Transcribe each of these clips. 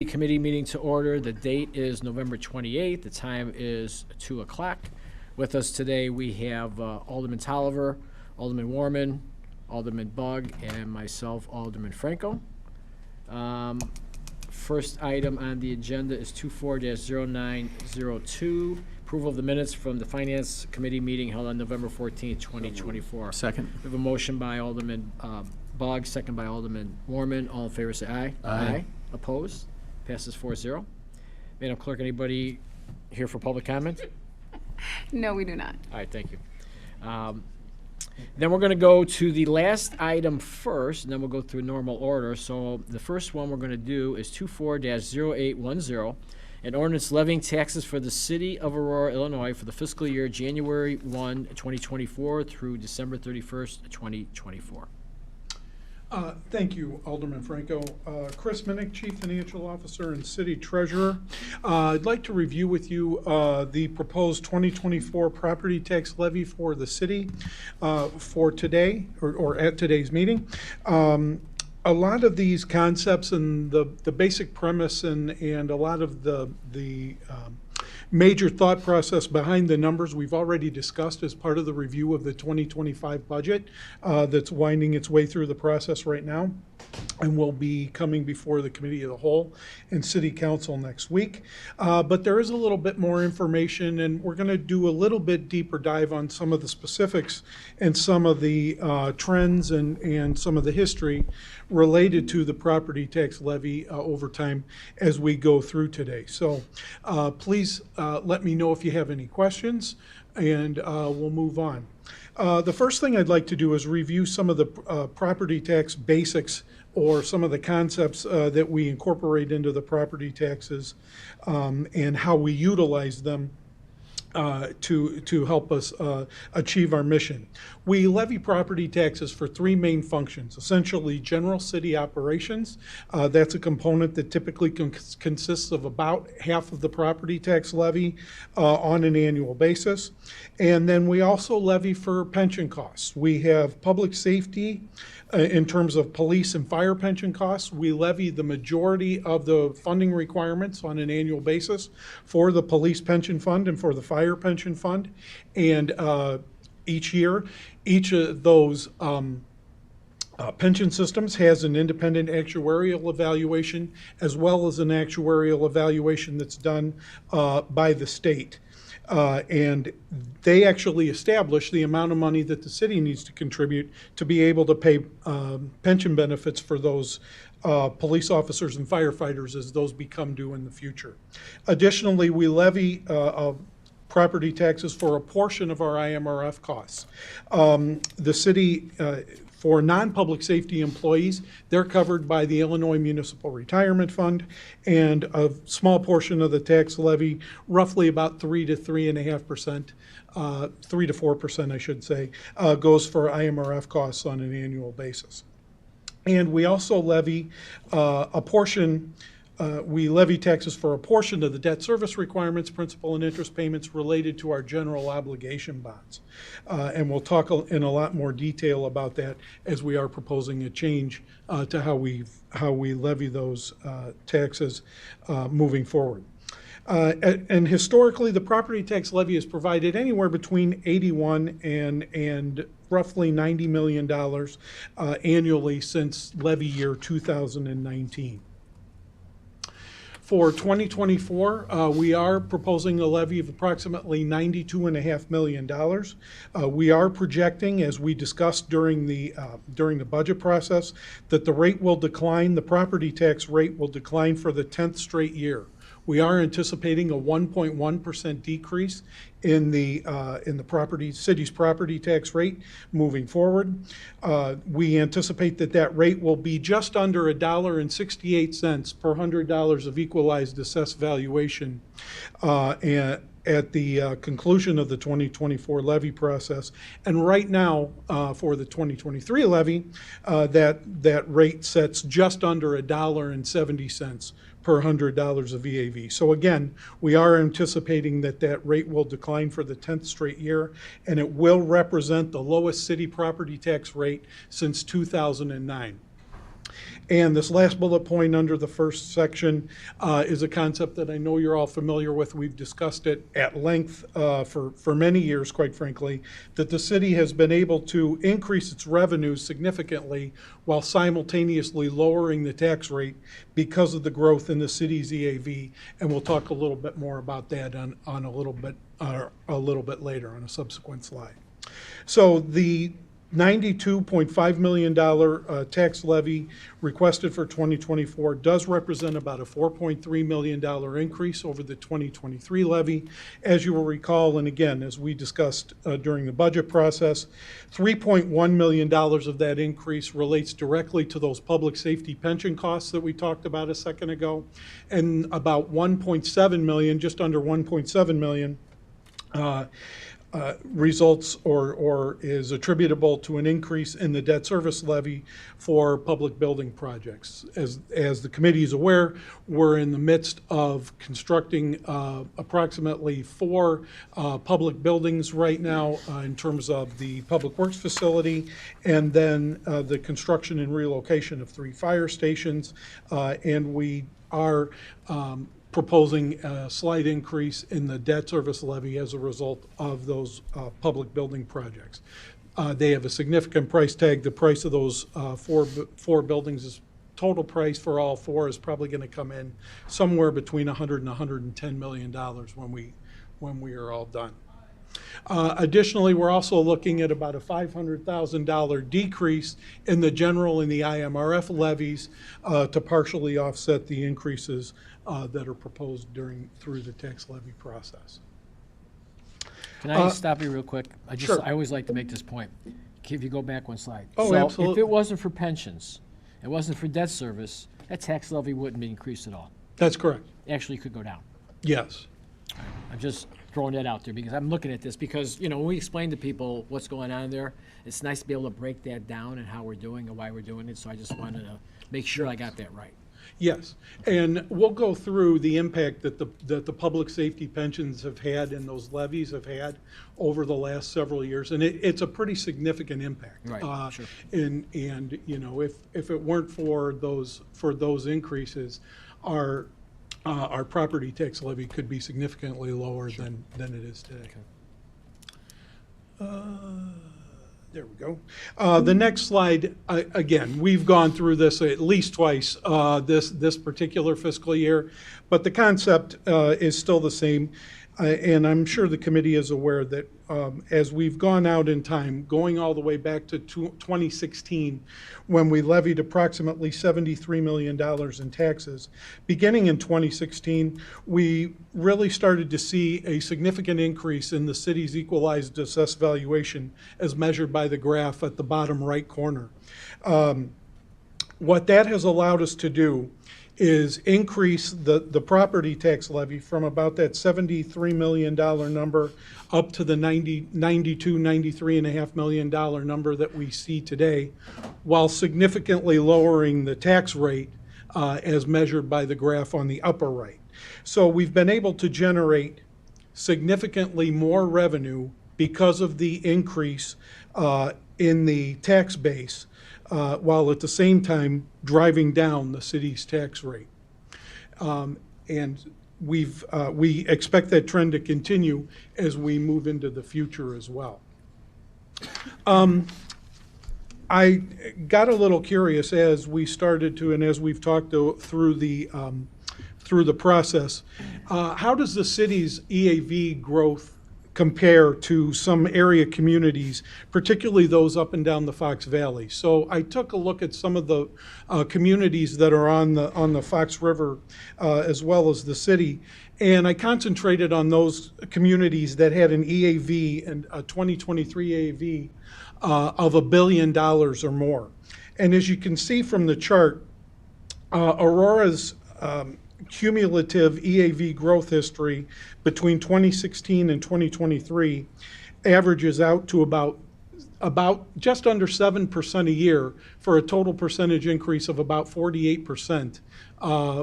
Committee meeting to order. The date is November 28th. The time is 2 o'clock. With us today, we have Alderman Tolliver, Alderman Warman, Alderman Bug, and myself, Alderman Franco. First item on the agenda is 24-0902, approval of the minutes from the Finance Committee meeting held on November 14th, 2024. Second. We have a motion by Alderman Bug, second by Alderman Warman. All in favor say aye. Aye. Opposed? Passes 4-0. Madam Clerk, anybody here for public comment? No, we do not. All right, thank you. Then we're going to go to the last item first, and then we'll go through normal order. So the first one we're going to do is 24-0810, an ordinance levying taxes for the city of Aurora, Illinois for the fiscal year January 1, 2024 through December 31st, 2024. Thank you, Alderman Franco. Chris Minnick, Chief Financial Officer and City Treasurer. I'd like to review with you the proposed 2024 property tax levy for the city for today, or at today's meeting. A lot of these concepts and the basic premise and a lot of the major thought process behind the numbers we've already discussed as part of the review of the 2025 budget that's winding its way through the process right now and will be coming before the Committee of the Whole and City Council next week. But there is a little bit more information, and we're going to do a little bit deeper dive on some of the specifics and some of the trends and some of the history related to the property tax levy over time as we go through today. So please let me know if you have any questions, and we'll move on. The first thing I'd like to do is review some of the property tax basics or some of the concepts that we incorporate into the property taxes and how we utilize them to help us achieve our mission. We levy property taxes for three main functions, essentially general city operations. That's a component that typically consists of about half of the property tax levy on an annual basis. And then we also levy for pension costs. We have public safety in terms of police and fire pension costs. We levy the majority of the funding requirements on an annual basis for the police pension fund and for the fire pension fund. And each year, each of those pension systems has an independent actuarial evaluation as well as an actuarial evaluation that's done by the state. And they actually establish the amount of money that the city needs to contribute to be able to pay pension benefits for those police officers and firefighters as those become due in the future. Additionally, we levy property taxes for a portion of our IMRF costs. The city, for non-public safety employees, they're covered by the Illinois Municipal Retirement Fund, and a small portion of the tax levy, roughly about 3 to 3.5%, 3 to 4%, I should say, goes for IMRF costs on an annual basis. And we also levy a portion. We levy taxes for a portion of the debt service requirements, principal and interest payments related to our general obligation bonds. And we'll talk in a lot more detail about that as we are proposing a change to how we levy those taxes moving forward. And historically, the property tax levy has provided anywhere between $81 and roughly $90 million annually since levy year 2019. For 2024, we are proposing a levy of approximately $92.5 million. We are projecting, as we discussed during the budget process, that the rate will decline, the property tax rate will decline for the 10th straight year. We are anticipating a 1.1% decrease in the city's property tax rate moving forward. We anticipate that rate will be just under $1.68 per $100 of equalized assessed valuation at the conclusion of the 2024 levy process. And right now, for the 2023 levy, that rate sets just under $1.70 per $100 of VAV. So again, we are anticipating that rate will decline for the 10th straight year, and it will represent the lowest city property tax rate since 2009. And this last bullet point under the first section is a concept that I know you're all familiar with. We've discussed it at length for many years, quite frankly, that the city has been able to increase its revenues significantly while simultaneously lowering the tax rate because of the growth in the city's EAV. And we'll talk a little bit more about that on a little bit later on a subsequent slide. So the $92.5 million tax levy requested for 2024 does represent about a $4.3 million increase over the 2023 levy. As you will recall, and again, as we discussed during the budget process, $3.1 million of that increase relates directly to those public safety pension costs that we talked about a second ago, and about $1.7 million, just under $1.7 million, results or is attributable to an increase in the debt service levy for public building projects. As the committee is aware, we're in the midst of constructing approximately 4 public buildings right now in terms of the Public Works facility, and then the construction and relocation of 3 fire stations, and we are proposing a slight increase in the debt service levy as a result of those public building projects. They have a significant price tag. The price of those four buildings is total price for all 4 is probably going to come in somewhere between $100 and $110 million when we are all done. Additionally, we're also looking at about a $500,000 decrease in the general and the IMRF levies to partially offset the increases that are proposed through the tax levy process. Can I stop you real quick? Sure. I always like to make this point. If you go back one slide. Oh, so absolutely. if it wasn't for pensions, it wasn't for debt service, that tax levy wouldn't be increased at all. That's correct. Actually, it could go down. Yes. I'm just throwing that out there because I'm looking at this because, when we explain to people what's going on there, it's nice to be able to break that down and how we're doing and why we're doing it. So I just wanted to make sure I got that right. Yes, and we'll go through the impact that the public safety pensions have had and those levies have had over the last several years, and it's a pretty significant impact. Right, sure. And if it weren't for those increases, our property tax levy could be significantly lower than it is today. Okay. There we go. The next slide, again, we've gone through this at least twice this particular fiscal year, but the concept is still the same. And I'm sure the committee is aware that as we've gone out in time, going all the way back to 2016, when we levied approximately $73 million in taxes, beginning in 2016, we really started to see a significant increase in the city's equalized assessed valuation as measured by the graph at the bottom right corner. What that has allowed us to do is increase the property tax levy from about that $73 million number up to the $93.5 million number that we see today, while significantly lowering the tax rate as measured by the graph on the upper right. So we've been able to generate significantly more revenue because of the increase in the tax base, while at the same time driving down the city's tax rate. And we expect that trend to continue as we move into the future as well. I got a little curious as we started to, and as we've talked through the process, how does the city's EAV growth compare to some area communities, particularly those up and down the Fox Valley? So I took a look at some of the communities that are on the Fox River as well as the city, and I concentrated on those communities that had an EAV and a 2023 EAV of $1 billion or more. And as you can see from the chart, Aurora's cumulative EAV growth history between 2016 and 2023 averages out to about just under 7% a year, for a total percentage increase of about 48%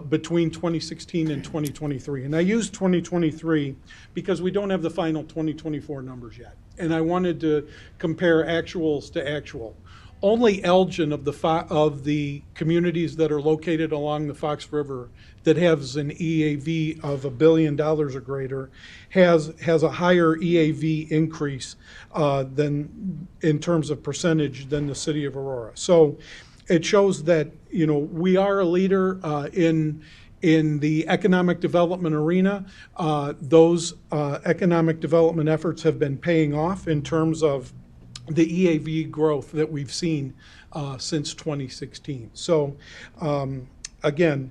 between 2016 and 2023. And I use 2023 because we don't have the final 2024 numbers yet, and I wanted to compare actuals to actual. only Elgin of the communities that are located along the Fox River that has an EAV of $1 billion or greater has a higher EAV increase than in terms of percentage than the city of Aurora. So it shows that, you know, we are a leader in the economic development arena. Those economic development efforts have been paying off in terms of the EAV growth that we've seen since 2016. So again,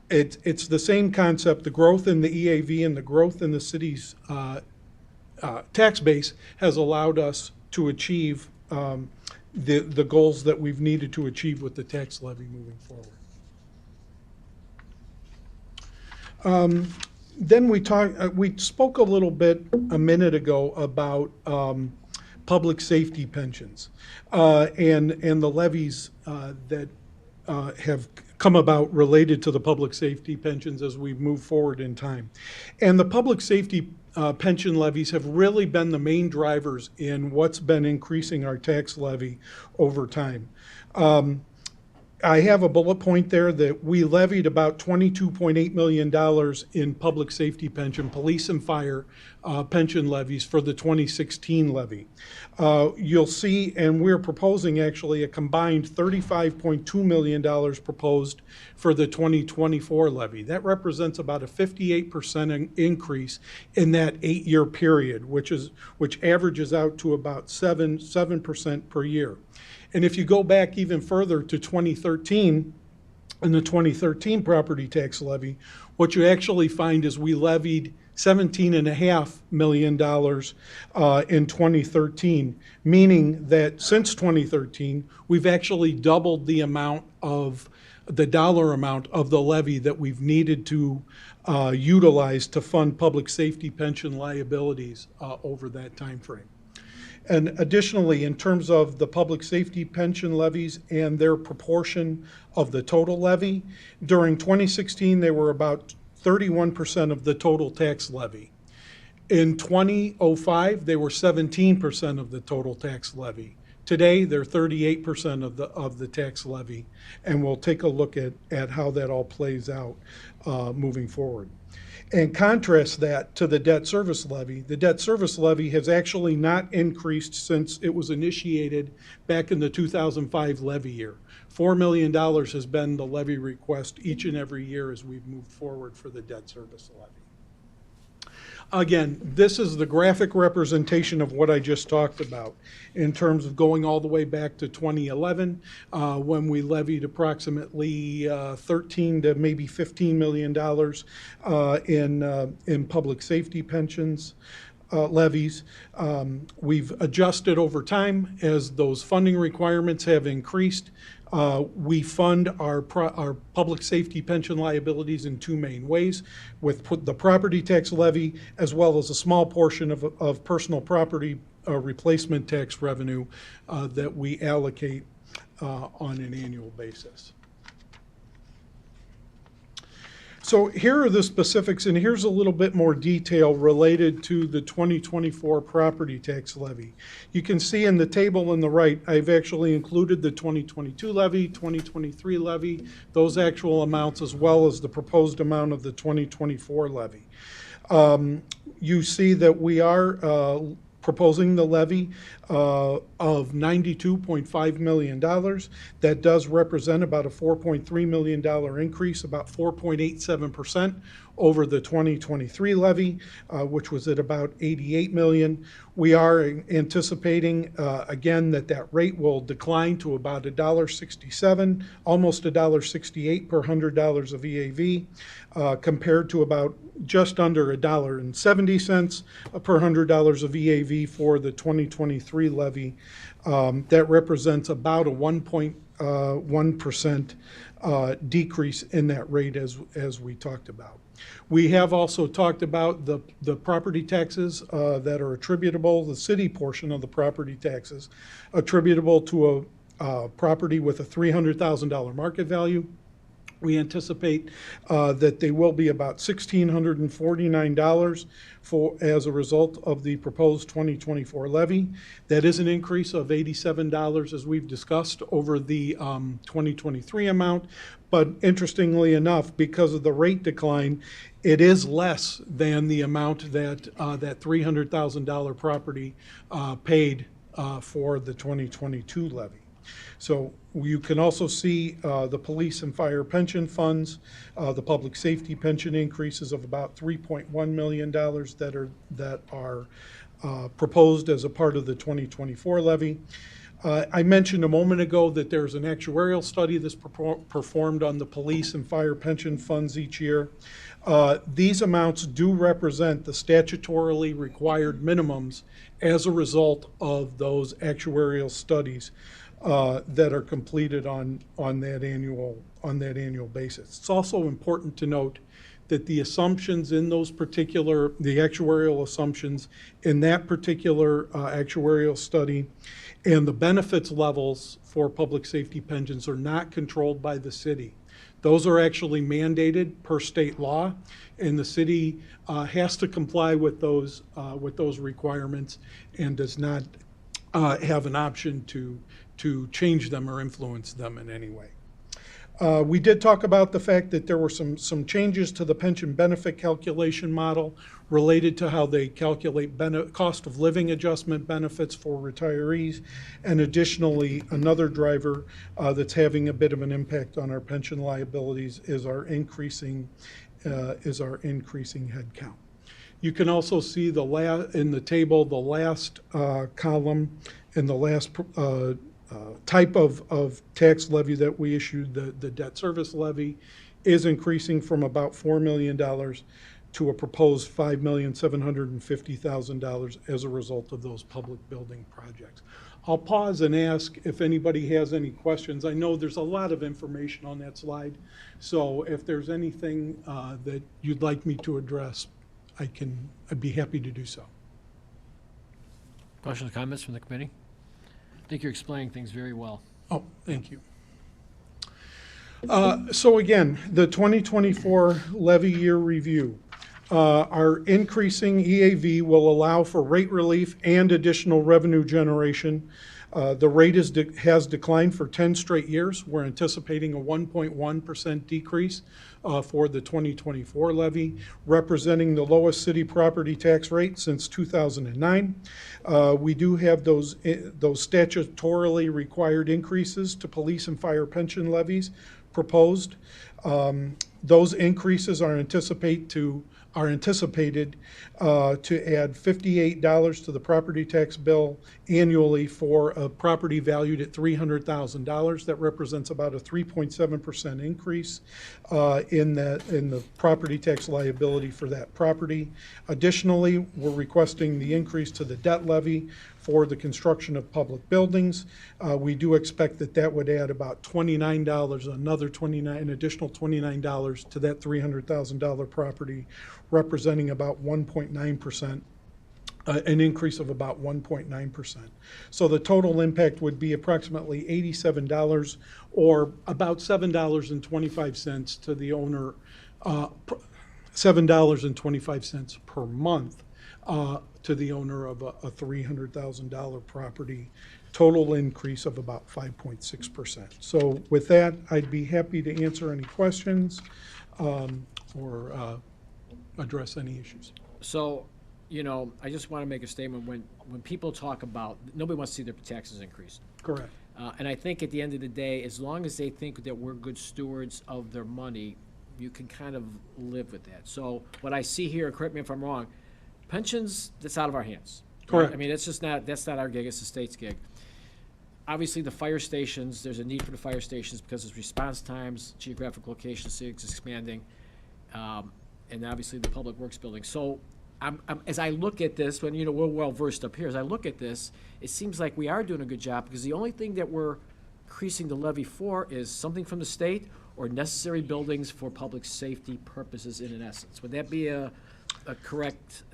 it's the same concept. The growth in the EAV and the growth in the city's tax base has allowed us to achieve the goals that we've needed to achieve with the tax levy moving forward. Then we spoke a little bit a minute ago about public safety pensions and the levies that have come about related to the public safety pensions as we move forward in time. And the public safety pension levies have really been the main drivers in what's been increasing our tax levy over time. I have a bullet point there that we levied about $22.8 million in public safety pension, police and fire pension levies for the 2016 levy. You'll see, and we're proposing actually a combined $35.2 million proposed for the 2024 levy. That represents about a 58% increase in that 8-year period, which averages out to about 7% per year. And if you go back even further to 2013, in the 2013 property tax levy, what you actually find is we levied $17.5 million in 2013, meaning that since 2013, we've actually doubled the amount of the dollar amount of the levy that we've needed to utilize to fund public safety pension liabilities over that time frame. And additionally, in terms of the public safety pension levies and their proportion of the total levy, during 2016, they were about 31% of the total tax levy. In 2005, they were 17% of the total tax levy. Today, they're 38% of the tax levy, and we'll take a look at how that all plays out moving forward. And contrast that to the debt service levy. The debt service levy has actually not increased since it was initiated back in the 2005 levy year. $4 million has been the levy request each and every year as we've moved forward for the debt service levy. Again, this is the graphic representation of what I just talked about in terms of going all the way back to 2011 when we levied approximately 13 to maybe $15 million in public safety pensions levies. We've adjusted over time as those funding requirements have increased. We fund our public safety pension liabilities in two main ways, with the property tax levy as well as a small portion of personal property replacement tax revenue that we allocate on an annual basis. So here are the specifics, and here's a little bit more detail related to the 2024 property tax levy. You can see in the table on the right, I've actually included the 2022 levy, 2023 levy, those actual amounts, as well as the proposed amount of the 2024 levy. You see that we are proposing the levy of $92.5 million. That does represent about a $4.3 million increase, about 4.87% over the 2023 levy, which was at about $88 million. We are anticipating, again, that rate will decline to about $1.67, almost $1.68 per $100 of EAV, compared to about just under $1.70 per $100 of EAV for the 2023 levy. That represents about a 1.1% decrease in that rate as we talked about. We have also talked about the property taxes that are attributable, the city portion of the property taxes, attributable to a property with a $300,000 market value We anticipate that they will be about $1,649 as a result of the proposed 2024 levy. That is an increase of $87, as we've discussed, over the 2023 amount. But interestingly enough, because of the rate decline, it is less than the amount that that $300,000 property paid for the 2022 levy. So you can also see the police and fire pension funds, the public safety pension increases of about $3.1 million that are proposed as a part of the 2024 levy. I mentioned a moment ago that there's an actuarial study that's performed on the police and fire pension funds each year. These amounts do represent the statutorily required minimums as a result of those actuarial studies that are completed on that annual basis. It's also important to note that the assumptions in those particular, the actuarial assumptions in that particular actuarial study and the benefits levels for public safety pensions are not controlled by the city. Those are actually mandated per state law, and the city has to comply with those requirements and does not have an option to change them or influence them in any way. We did talk about the fact that there were some changes to the pension benefit calculation model related to how they calculate cost of living adjustment benefits for retirees. And additionally, another driver that's having a bit of an impact on our pension liabilities is our increasing headcount. You can also see in the table, the last column in the last type of tax levy that we issued, the debt service levy, is increasing from about $4 million to a proposed $5,750,000 as a result of those public building projects. I'll pause and ask if anybody has any questions. I know there's a lot of information on that slide, so if there's anything that you'd like me to address, I'd be happy to do so. Questions or comments from the committee? I think you're explaining things very well. Oh, thank you. So again, the 2024 levy year review. Our increasing EAV will allow for rate relief and additional revenue generation. The rate has declined for 10 straight years. We're anticipating a 1.1% decrease for the 2024 levy, representing the lowest city property tax rate since 2009. We do have those statutorily required increases to police and fire pension levies proposed. Those increases are anticipated to add $58 to the property tax bill annually for a property valued at $300,000. That represents about a 3.7% increase in the property tax liability for that property. Additionally, we're requesting the increase to the debt levy for the construction of public buildings. We do expect that would add about $29, an additional $29 to that $300,000 property, representing about 1.9%, an increase of about 1.9%. So the total impact would be approximately $87 or about $7.25 to the owner, $7.25 per month to the owner of a $300,000 property, total increase of about 5.6%. So with that, I'd be happy to answer any questions or address any issues. So, I just want to make a statement. When people talk about, nobody wants to see their taxes increased. Correct. And I think at the end of the day, as long as they think that we're good stewards of their money, you can kind of live with that. So what I see here, correct me if I'm wrong, pensions, that's out of our hands. Right? Correct. I mean, that's not our gig, it's the state's gig. Obviously, the fire stations, there's a need for the fire stations because it's response times, geographic location, cities expanding, and obviously the public works building. So as I look at this, when we're well versed up here, as I look at this, it seems like we are doing a good job because the only thing that we're increasing the levy for is something from the state or necessary buildings for public safety purposes in essence. Would that be a correct,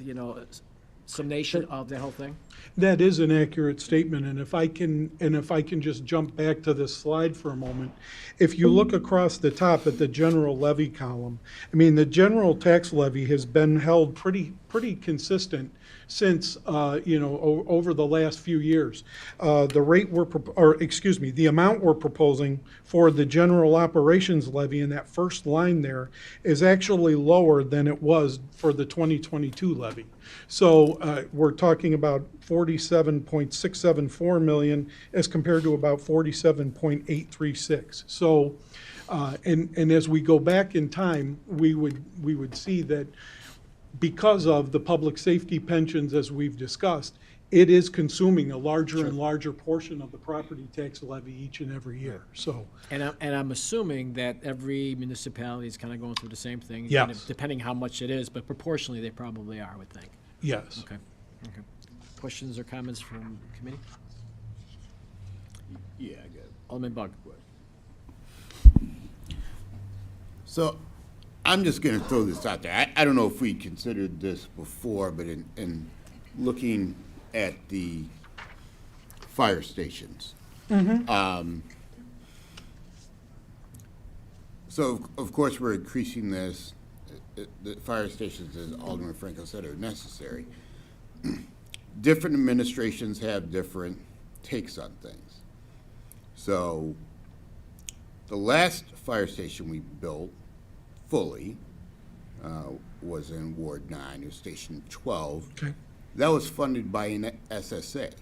summation of the whole thing? That is an accurate statement, and if I can just jump back to this slide for a moment, if you look across the top at the general levy column, I mean, the general tax levy has been held pretty consistent since, over the last few years. The rate the amount we're proposing for the general operations levy in that first line there is actually lower than it was for the 2022 levy. So we're talking about 47.674 million as compared to about 47.836. So, and as we go back in time, we would see that because of the public safety pensions, as we've discussed, it is consuming a larger and larger portion of the property tax levy each and every year. So, And I'm assuming that every municipality is kind of going through the same thing. Yes. and depending how much it is, but proportionally, they probably are, I would think. yes. Okay. Questions or comments from committee? Yeah, I get it. Alderman Bug. So I'm just going to throw this out there. I don't know if we considered this before, but in looking at the fire stations. So of course, we're increasing this. The fire stations, as Alderman Franco said, are necessary. Different administrations have different takes on things. So the last fire station we built fully was in Ward 9, it was Station 12. Okay. That was funded by an SSA.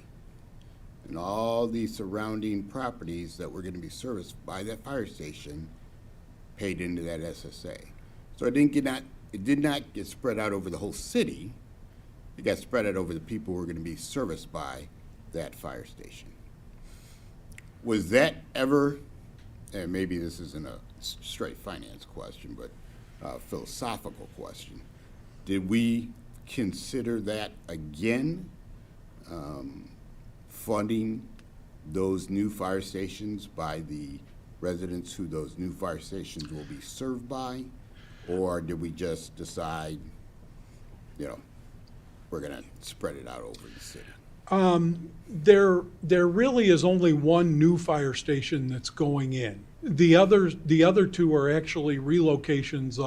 And all the surrounding properties that were going to be serviced by that fire station paid into that SSA. So it did not get spread out over the whole city. It got spread out over the people who were going to be serviced by that fire station. Was that ever, and maybe this isn't a straight finance question, but a philosophical question, did we consider that again, funding those new fire stations by the residents who those new fire stations will be served by? Or did we just decide, we're going to spread it out over the city? There really is only one new fire station that's going in. The other two are actually relocations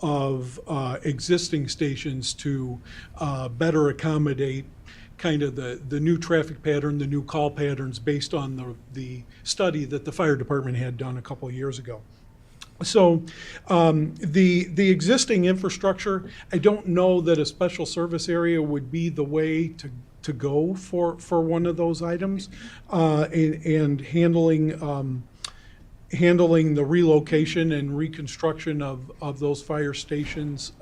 of existing stations to better accommodate kind of the new traffic pattern, the new call patterns based on the study that the fire department had done a couple of years ago. So the existing infrastructure, I don't know that a special service area would be the way to go for one of those items, and handling the relocation and reconstruction of those fire stations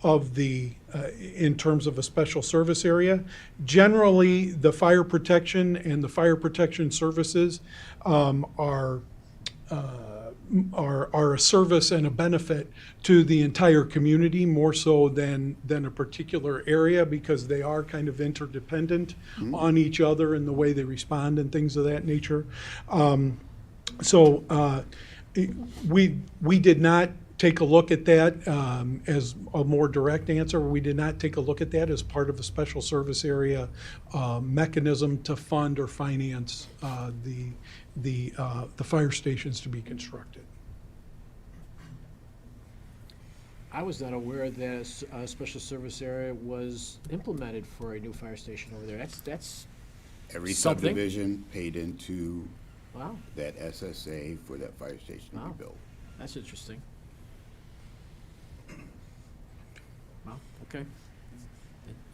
in terms of a special service area. Generally, the fire protection and the fire protection services are a service and a benefit to the entire community, more so than a particular area, because they are kind of interdependent on each other in the way they respond and things of that nature. So we did not take a look at that as a more direct answer. We did not take a look at that as part of a special service area mechanism to fund or finance the fire stations to be constructed. I was not aware that a special service area was implemented for a new fire station over there. That's Every something. subdivision paid into Wow, that SSA for that fire station to Wow. be built. that's interesting. Well, okay.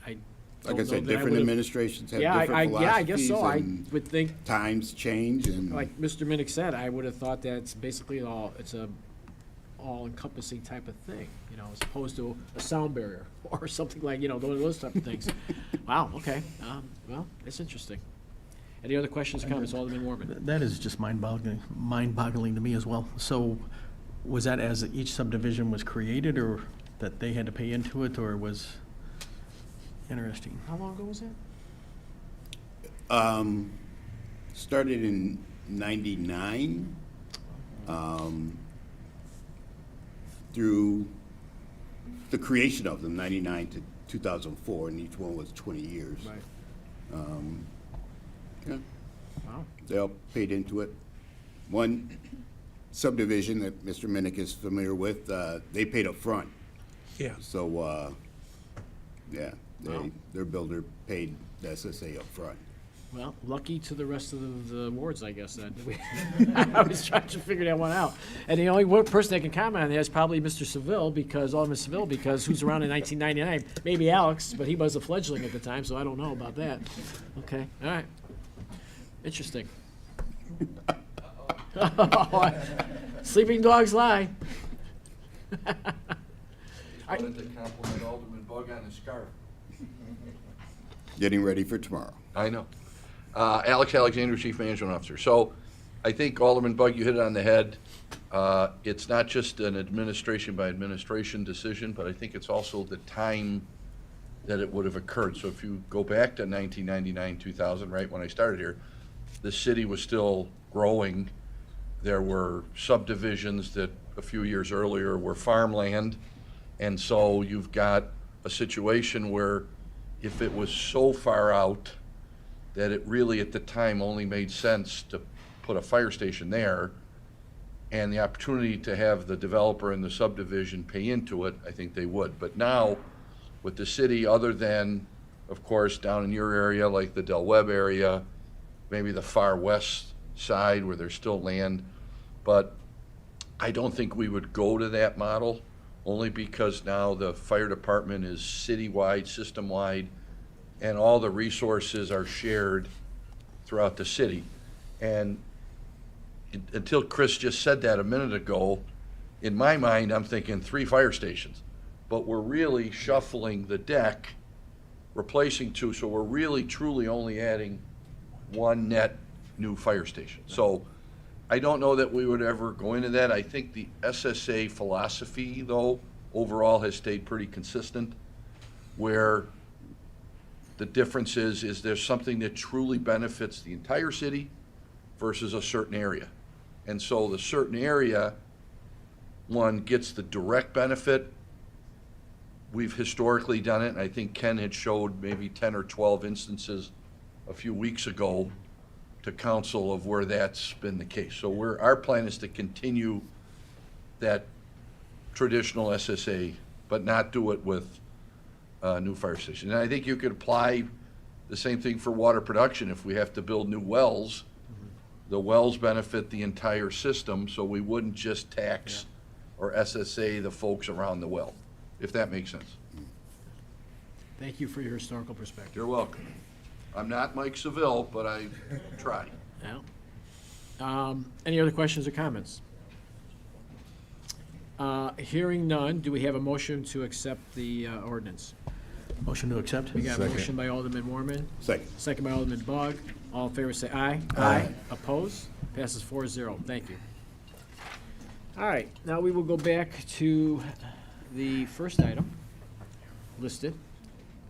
I Like don't I know said, that different would've- administrations have Yeah, different philosophies. yeah, I guess so. I and would think, times change and. like Mr. Minnick said, I would have thought that it's basically it's a all-encompassing type of thing, as opposed to a sound barrier or something like, those type of things. Wow, okay. Well, it's interesting. Any other questions or comments? Alderman Warman? That is just mind-boggling to me as well. So was that as each subdivision was created, or that they had to pay into it, or was interesting? How long ago was that? Started in '99, through the creation of them, '99 2004, and each one was 20 years. Right. Yeah, Wow. they all paid into it. One subdivision that Mr. Minnick is familiar with, they paid up front. Yeah. So, yeah, Wow. their builder paid the SSA up front. Well, lucky to the rest of the wards, I guess, then. I was trying to figure that one out. And the only one person that can comment on that is probably Mr. Seville, Alderman Seville, because who's around in 1999? Maybe Alex, but he was a fledgling at the time, so I don't know about that. Okay, all right. Interesting. Sleeping dogs lie. Wanted to compliment Alderman Bug on his scarf. Getting ready for tomorrow. I know. Alex Alexander, Chief Management Officer. So I think Alderman Bug, you hit it on the head. It's not just an administration by administration decision, but I think it's also the time that it would have occurred. So if you go back to 1999, 2000, right, when I started here, the city was still growing. There were subdivisions that a few years earlier were farmland. And so you've got a situation where if it was so far out that it really at the time only made sense to put a fire station there, and the opportunity to have the developer and the subdivision pay into it, I think they would. But now, with the city, other than, of course, down in your area, like the Del Webb area, maybe the far west side where there's still land, but I don't think we would go to that model, only because now the fire department is citywide, system-wide, and all the resources are shared throughout the city. And until Chris just said that a minute ago, in my mind, I'm thinking 3 fire stations. But we're really shuffling the deck, replacing 2, so we're really truly only adding 1 net new fire station. So I don't know that we would ever go into that. I think the SSA philosophy, though, overall has stayed pretty consistent, where the difference is there's something that truly benefits the entire city versus a certain area. And so the certain area, one gets the direct benefit. We've historically done it, and I think Ken had showed maybe 10 or 12 instances a few weeks ago to council of where that's been the case. So our plan is to continue that traditional SSA, but not do it with new fire station. And I think you could apply the same thing for water production. If we have to build new wells, the wells benefit the entire system, so we wouldn't just tax or SSA the folks around the well, if that makes sense. Thank you for your historical perspective. You're welcome. I'm not Mike Seville, but I try. Yeah. Any other questions or comments? Hearing none, do we have a motion to accept the ordinance? Motion to accept? We got a motion by Alderman Mormon, Second. second by Alderman Bog. All in favor say aye. Aye. Opposed? Passes 4-0. Thank you. All right, now we will go back to the first item listed,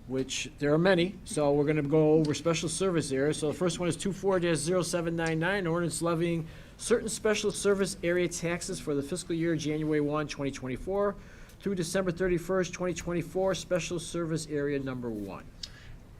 which there are many, so we're gonna go over special service areas. So the first one is 24-0799, ordinance levying certain special service area taxes for the fiscal year January 1, 2024 through December 31st, 2024, special service area number 1.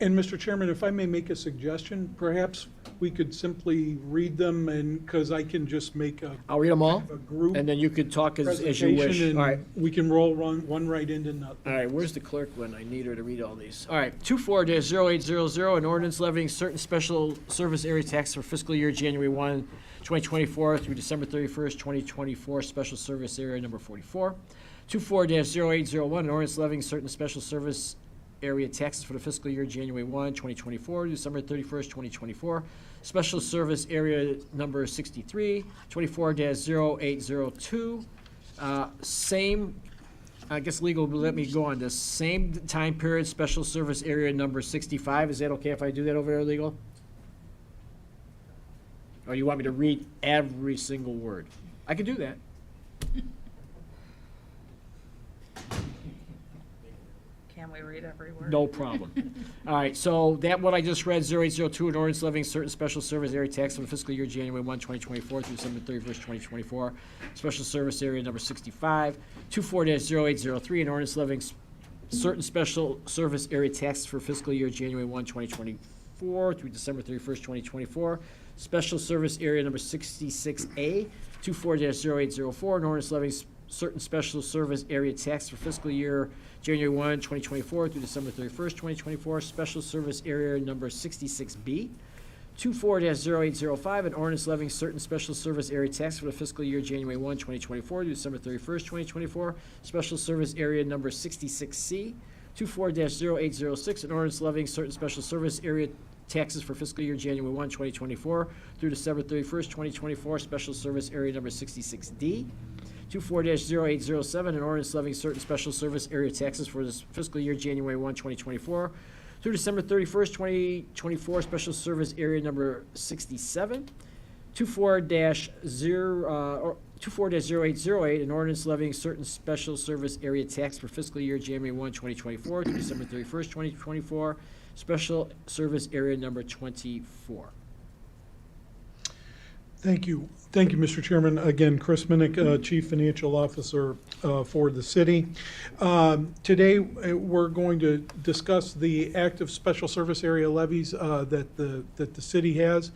And Mr. Chairman, if I may make a suggestion, perhaps we could simply read them and, because I can just make I'll read them all, a group and then you could talk as you wish. presentation All right. and we can roll one right into nothing. All right, where's the clerk when I need her to read all these? All right, 24-0800, an ordinance levying certain special service area tax for fiscal year January 1, 2024 through December 31st, 2024, special service area number 44. 24-0801, an ordinance levying certain special service area taxes for the fiscal year January 1, 2024 to December 31st, 2024, special service area number 63. 24-0802, same, I guess legal will let me go on this, same time period, special service area number 65. Is that okay if I do that over there, legal? Or you want me to read every single word? I can do that. Can we read every word? No problem. All right, so that what I just read, 0802, an ordinance levying certain special service area tax for the fiscal year January 1, 2024 through December 31st, 2024. Special service area number 65. 24-0803, an ordinance levying certain special service area taxes for fiscal year January 1, 2024 through December 31st, 2024. Special service area number 66A, 24-0804, an ordinance levying certain special service area tax for fiscal year January 1, 2024 through December 31st, 2024. Special service area number 66B, 24-0805, an ordinance levying certain special service area tax for the fiscal year January 1, 2024 to December 31st, 2024. Special service area number 66C, 24-0806, an ordinance levying certain special service area taxes for fiscal year January 1, 2024 through December 31st, 2024. Special service area number 66D, 24-0807, an ordinance levying certain special service area taxes for this fiscal year January 1, 2024 through December 31st, 2024, special service area number 67, 24-0808, an ordinance levying certain special service area tax for fiscal year January 1, 2024 through December 31st, 2024, special service area number 24. Thank you. Thank you, Mr. Chairman. Again, Chris Minnick, Chief Financial Officer for the city. Today, we're going to discuss the active special service area levies that the city has,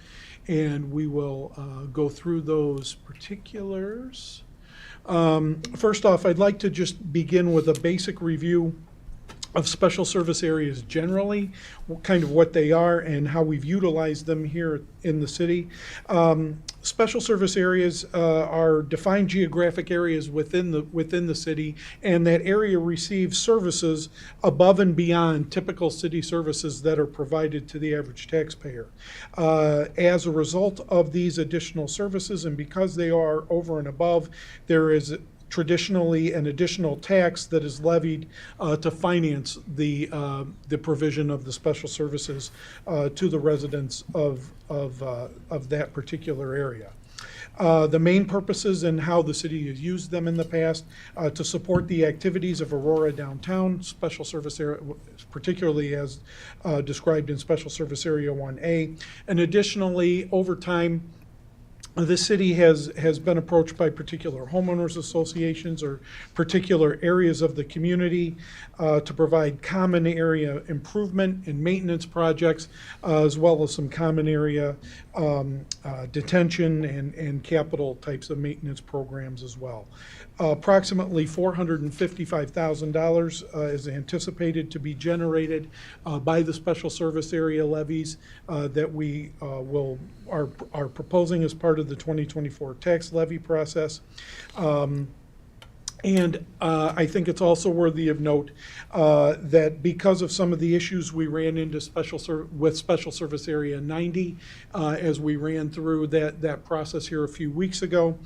and we will go through those particulars. First off, I'd like to just begin with a basic review of special service areas generally, kind of what they are and how we've utilized them here in the city. Special service areas are defined geographic areas within the city, and that area receives services above and beyond typical city services that are provided to the average taxpayer. As a result of these additional services, and because they are over and above, there is traditionally an additional tax that is levied to finance the provision of the special services to the residents of that particular area. The main purposes and how the city has used them in the past to support the activities of Aurora downtown, special service area, particularly as described in Special Service Area 1A. And additionally, over time, the city has been approached by particular homeowners associations or particular areas of the community to provide common area improvement and maintenance projects, as well as some common area detention and capital types of maintenance programs as well. Approximately $455,000 is anticipated to be generated by the special service area levies that we are proposing as part of the 2024 tax levy process. And I think it's also worthy of note that because of some of the issues we ran into with Special Service Area 90 as we ran through that process here a few weeks ago,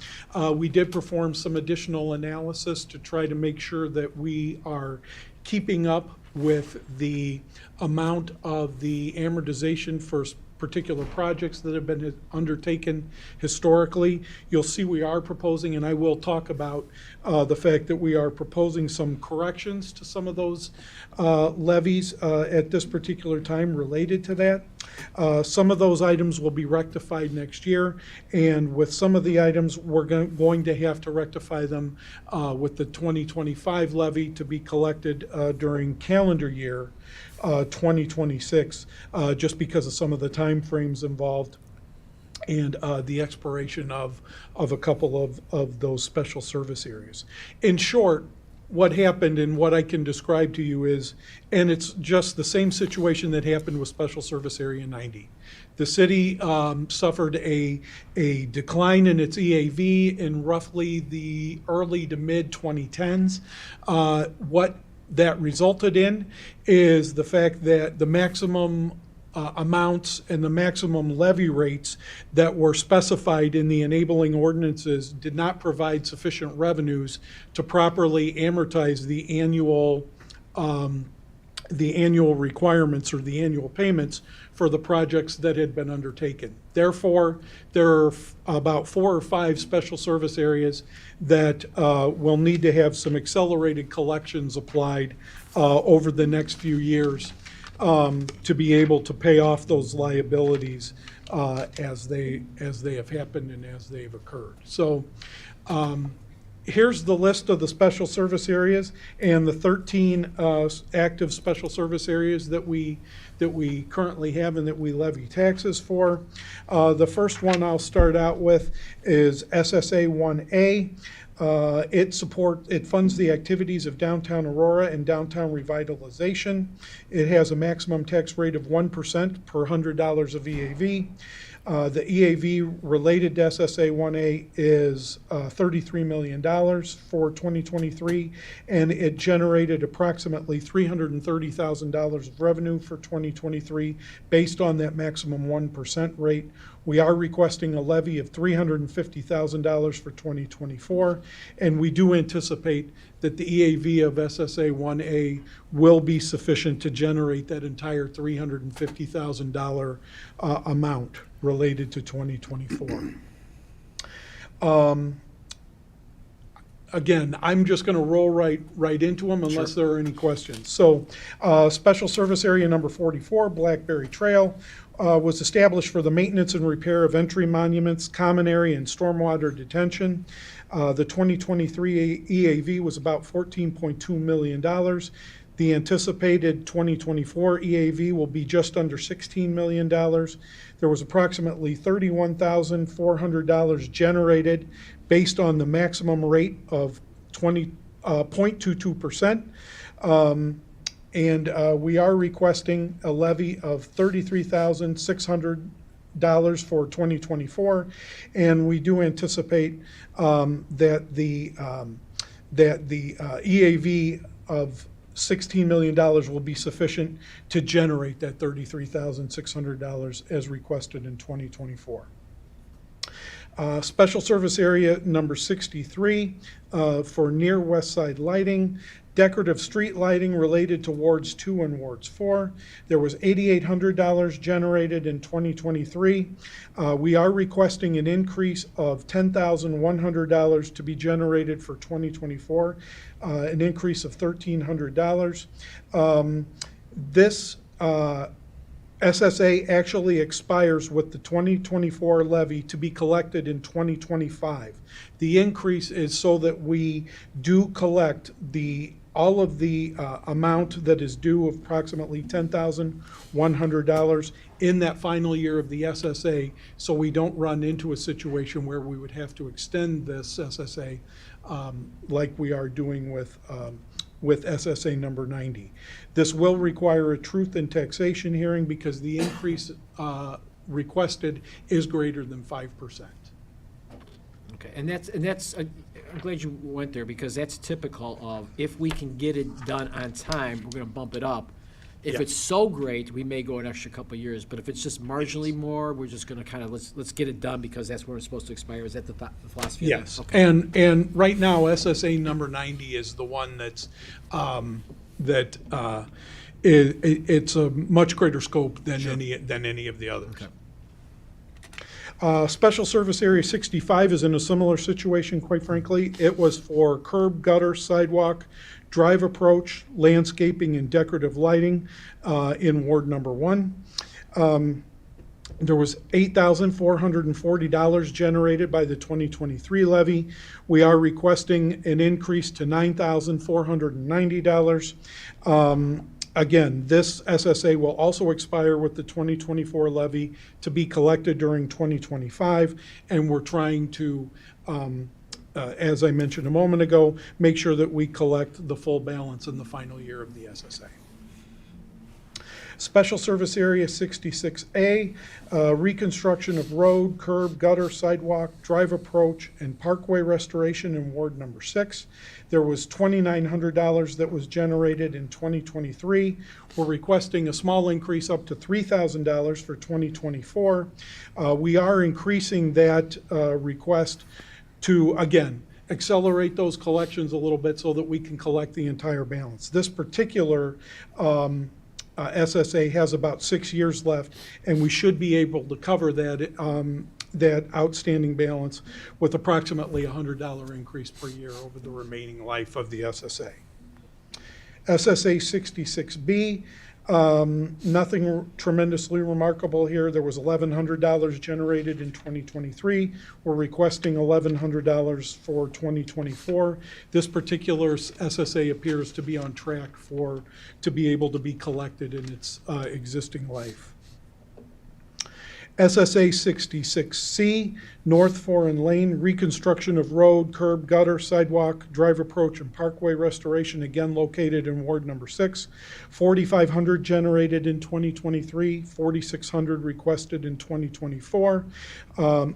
we did perform some additional analysis to try to make sure that we are keeping up with the amount of the amortization for particular projects that have been undertaken historically. You'll see we are proposing, and I will talk about the fact that we are proposing some corrections to some of those levies at this particular time related to that. Some of those items will be rectified next year, and with some of the items, we're going to have to rectify them with the 2025 levy to be collected during calendar year 2026, just because of some of the timeframes involved and the expiration of a couple of those special service areas. In short, what happened and what I can describe to you is, and it's just the same situation that happened with Special Service Area 90. The city suffered a decline in its EAV in roughly the early to mid 2010s. What that resulted in is the fact that the maximum amounts and the maximum levy rates that were specified in the enabling ordinances did not provide sufficient revenues to properly amortize the annual requirements or the annual payments for the projects that had been undertaken. Therefore, there are about 4 or 5 special service areas that will need to have some accelerated collections applied over the next few years to be able to pay off those liabilities as they have happened and as they've occurred. So here's the list of the special service areas and the 13 active special service areas that we currently have and that we levy taxes for. The first one I'll start out with is SSA 1A. It funds the activities of downtown Aurora and downtown revitalization. It has a maximum tax rate of 1% per $100 of EAV. The EAV related to SSA 1A is $33 million for 2023, and it generated approximately $330,000 of revenue for 2023 based on that maximum 1% rate. We are requesting a levy of $350,000 for 2024, and we do anticipate that the EAV of SSA 1A will be sufficient to generate that entire $350,000 amount related to 2024. Again, I'm just going to roll right into them unless there are any questions. So, Special Service Area number 44, Blackberry Trail, was established for the maintenance and repair of entry monuments, common area, and stormwater detention. The 2023 EAV was about $14.2 million. The anticipated 2024 EAV will be just under $16 million. There was approximately $31,400 generated based on the maximum rate of 0.22%. And we are requesting a levy of $33,600 for 2024, and we do anticipate that the EAV of $16 million will be sufficient to generate that $33,600 as requested in 2024. Special Service Area number 63 for near West Side lighting, decorative street lighting related to Wards 2 and Wards 4. There was $8,800 generated in 2023. We are requesting an increase of $10,100 to be generated for 2024, an increase of $1,300. This SSA actually expires with the 2024 levy to be collected in 2025. The increase is so that we do collect all of the amount that is due of approximately $10,100 in that final year of the SSA, so we don't run into a situation where we would have to extend this SSA like we are doing with SSA number 90. This will require a truth in taxation hearing because the increase requested is greater than 5%. Okay, and that's I'm glad you went there because that's typical of if we can get it done on time, we're going to bump it up. If Yeah. it's so great, we may go an extra couple of years. But if it's just marginally more, we're just going to kind of let's get it done because that's when it's supposed to expire. Is that the philosophy? of that? Yes, Okay. and right now, SSA number 90 is the one that's, it's a much greater scope than any of the others. Special Service Area 65 is in a similar situation, quite frankly. It was for curb, gutter, sidewalk, drive approach, landscaping, and decorative lighting in Ward number 1. There was $8,440 generated by the 2023 levy. We are requesting an increase to $9,490. Again, this SSA will also expire with the 2024 levy to be collected during 2025, and we're trying to, as I mentioned a moment ago, make sure that we collect the full balance in the final year of the SSA. Special Service Area 66A, reconstruction of road, curb, gutter, sidewalk, drive approach, and parkway restoration in Ward number 6. There was $2,900 that was generated in 2023. We're requesting a small increase up to $3,000 for 2024. We are increasing that request to, again, accelerate those collections a little bit so that we can collect the entire balance. This particular SSA has about 6 years left, and we should be able to cover that that outstanding balance with approximately a $100 increase per year over the remaining life of the SSA. SSA 66B Nothing tremendously remarkable here. There was $1,100 generated in 2023. We're requesting $1,100 for 2024. This particular SSA appears to be on track to be able to be collected in its existing life. SSA 66C, North Foreign Lane, reconstruction of road, curb, gutter, sidewalk, drive approach, and parkway restoration, again located in Ward Number 6. $4,500 generated in 2023, $4,600 requested in 2024.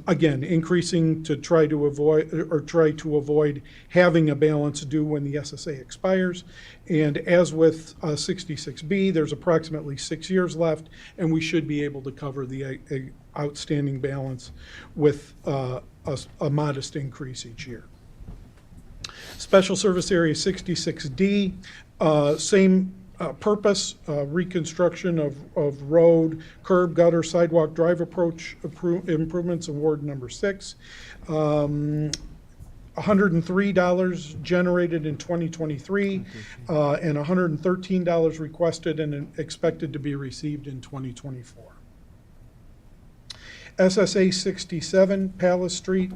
Again, increasing to try to avoid having a balance due when the SSA expires. And as with 66B, there's approximately 6 years left, and we should be able to cover the outstanding balance with a modest increase each year. Special Service Area 66D, same purpose, reconstruction of road, curb, gutter, sidewalk, drive approach improvements in Ward Number 6. $103 generated in 2023, and $113 requested and expected to be received in 2024. SSA 67, Palace Street,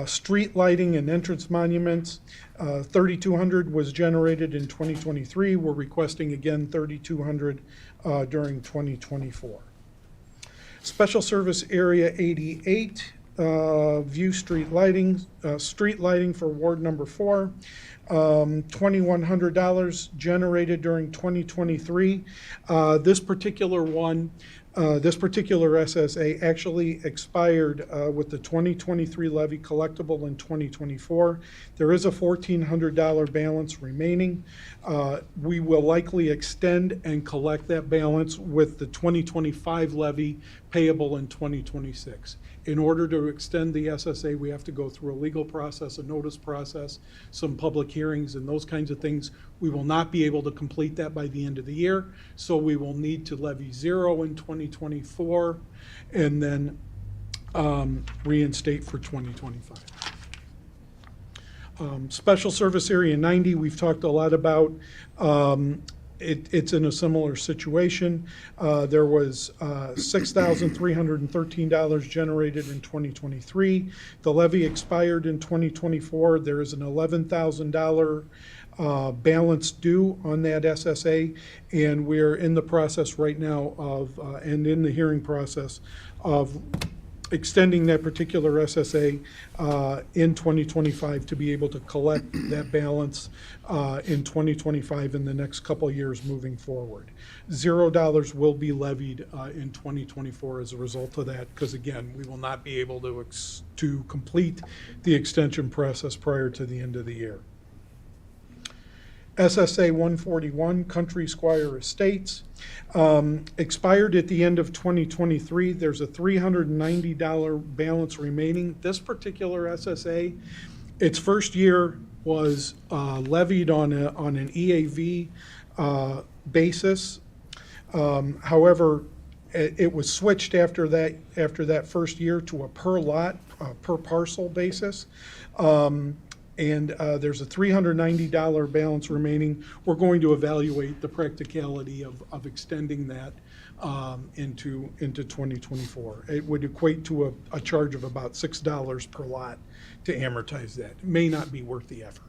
street lighting and entrance monuments. $3,200 was generated in 2023. We're requesting again $3,200 during 2024. Special Service Area 88, View Street lighting for Ward Number 4. $2,100 generated during 2023. This particular SSA actually expired with the 2023 levy collectible in 2024. There is a $1,400 balance remaining. We will likely extend and collect that balance with the 2025 levy payable in 2026. In order to extend the SSA, we have to go through a legal process, a notice process, some public hearings, and those kinds of things. We will not be able to complete that by the end of the year, so we will need to levy zero in 2024 and then reinstate for 2025. Special Service Area 90, we've talked a lot about. It's in a similar situation. There was $6,313 generated in 2023. The levy expired in 2024. There is an $11,000 balance due on that SSA, and we're in the process right now of, and in the hearing process of extending that particular SSA in 2025 to be able to collect that balance in 2025 in the next couple of years moving forward. $0 will be levied in 2024 as a result of that, because again, we will not be able to complete the extension process prior to the end of the year. SSA 141, Country Squire Estates, expired at the end of 2023. There's a $390 balance remaining. This particular SSA, its first year was levied on an EAV basis. However, it was switched after that first year to a per lot, per parcel basis. And there's a $390 balance remaining. We're going to evaluate the practicality of extending that into 2024. It would equate to a charge of about $6 per lot to amortize that. It may not be worth the effort.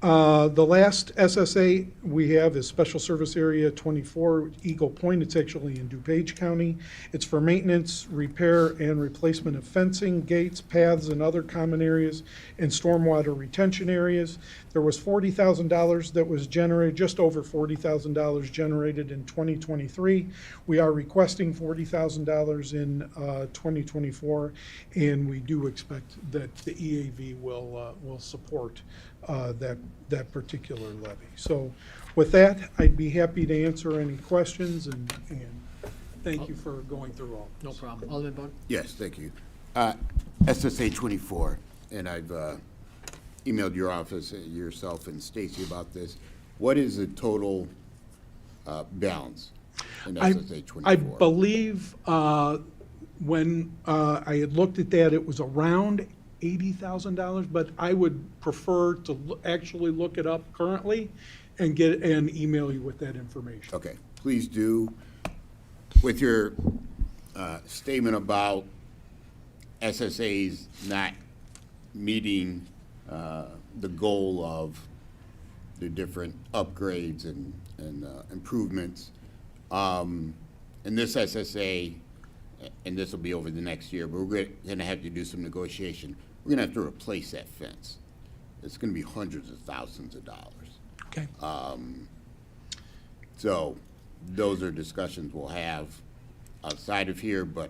The last SSA we have is Special Service Area 24, Eagle Point. It's actually in DuPage County. It's for maintenance, repair, and replacement of fencing, gates, paths, and other common areas and stormwater retention areas. There was $40,000 that was generated, just over $40,000 generated in 2023. We are requesting $40,000 in 2024, and we do expect that the EAV will support that particular levy. So with that, I'd be happy to answer any questions, and thank you for going through all this. No problem. Alderman Bug? Yes, thank you. SSA 24, and I've emailed your office, yourself and Stacy about this. What is the total balance in SSA 24? I believe when I had looked at that, it was around $80,000, but I would prefer to actually look it up currently and email you with that information. Okay, please do. With your statement about SSA's not meeting the goal of the different upgrades and improvements, in this SSA, and this will be over the next year, but we're going to have to do some negotiation. We're going to have to replace that fence. It's going to be hundreds of thousands of dollars. Okay. So those are discussions we'll have outside of here, but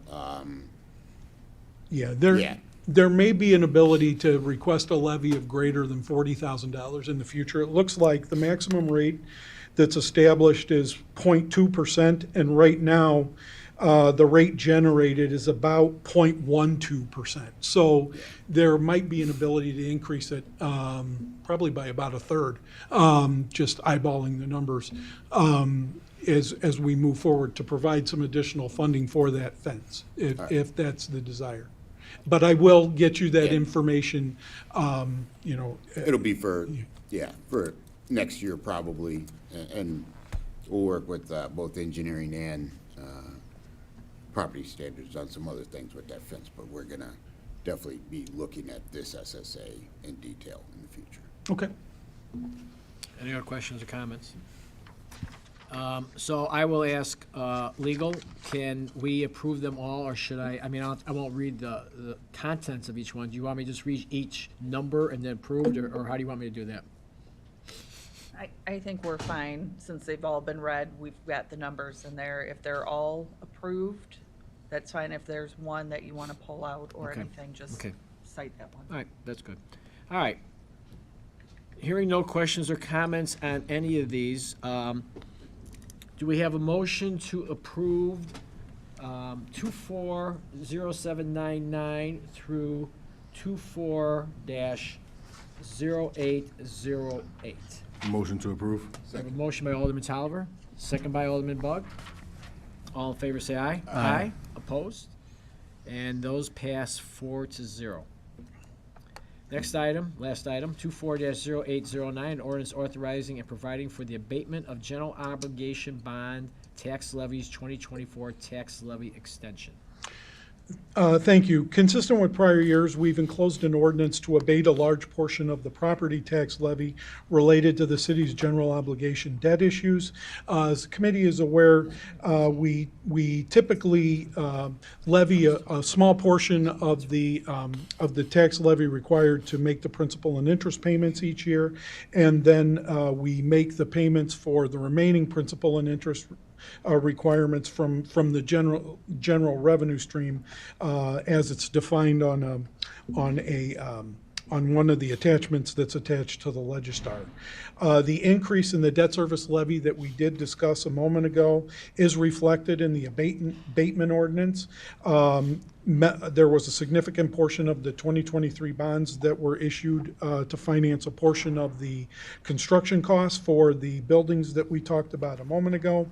Yeah, Yeah. there may be an ability to request a levy of greater than $40,000 in the future. It looks like the maximum rate that's established is 0.2%, and right now, the rate generated is about 0.12%. So there might be an ability to increase it, probably by about a third, just eyeballing the numbers, as we move forward to provide some additional funding for that fence, if that's the desire. But I will get you that Yeah. information, it'll be for next year probably, and we'll work with both engineering and property standards on some other things with that fence, but we're gonna definitely be looking at this SSA in detail in the future. Okay. Any other questions or comments? So I will ask legal, can we approve them all, or should I mean, I won't read the contents of each one. Do you want me to just read each number and then approved, or how do you want me to do that? I think we're fine, since they've all been read, we've got the numbers in there. If they're all approved, that's fine. If there's one that you want to pull out or Okay. anything, just Okay. cite that one. All right, that's good. All right. Hearing no questions or comments on any of these, do we have a motion to approve 240799 through 24-0808? Motion to approve. We have a motion by Alderman Tolliver, second by Alderman Bug. All in favor, say aye. Aye. Opposed? And those pass 4-0. Next item, last item, 24-0809, ordinance authorizing and providing for the abatement of general obligation bond tax levies 2024 tax levy extension. Thank you. Consistent with prior years, we've enclosed an ordinance to abate a large portion of the property tax levy related to the city's general obligation debt issues. As the committee is aware, we typically levy a small portion of the tax levy required to make the principal and interest payments each year, and then we make the payments for the remaining principal and interest requirements from the general revenue stream as it's defined on one of the attachments that's attached to the Legistar. The increase in the debt service levy that we did discuss a moment ago is reflected in the abatement ordinance. There was a significant portion of the 2023 bonds that were issued to finance a portion of the construction costs for the buildings that we talked about a moment ago.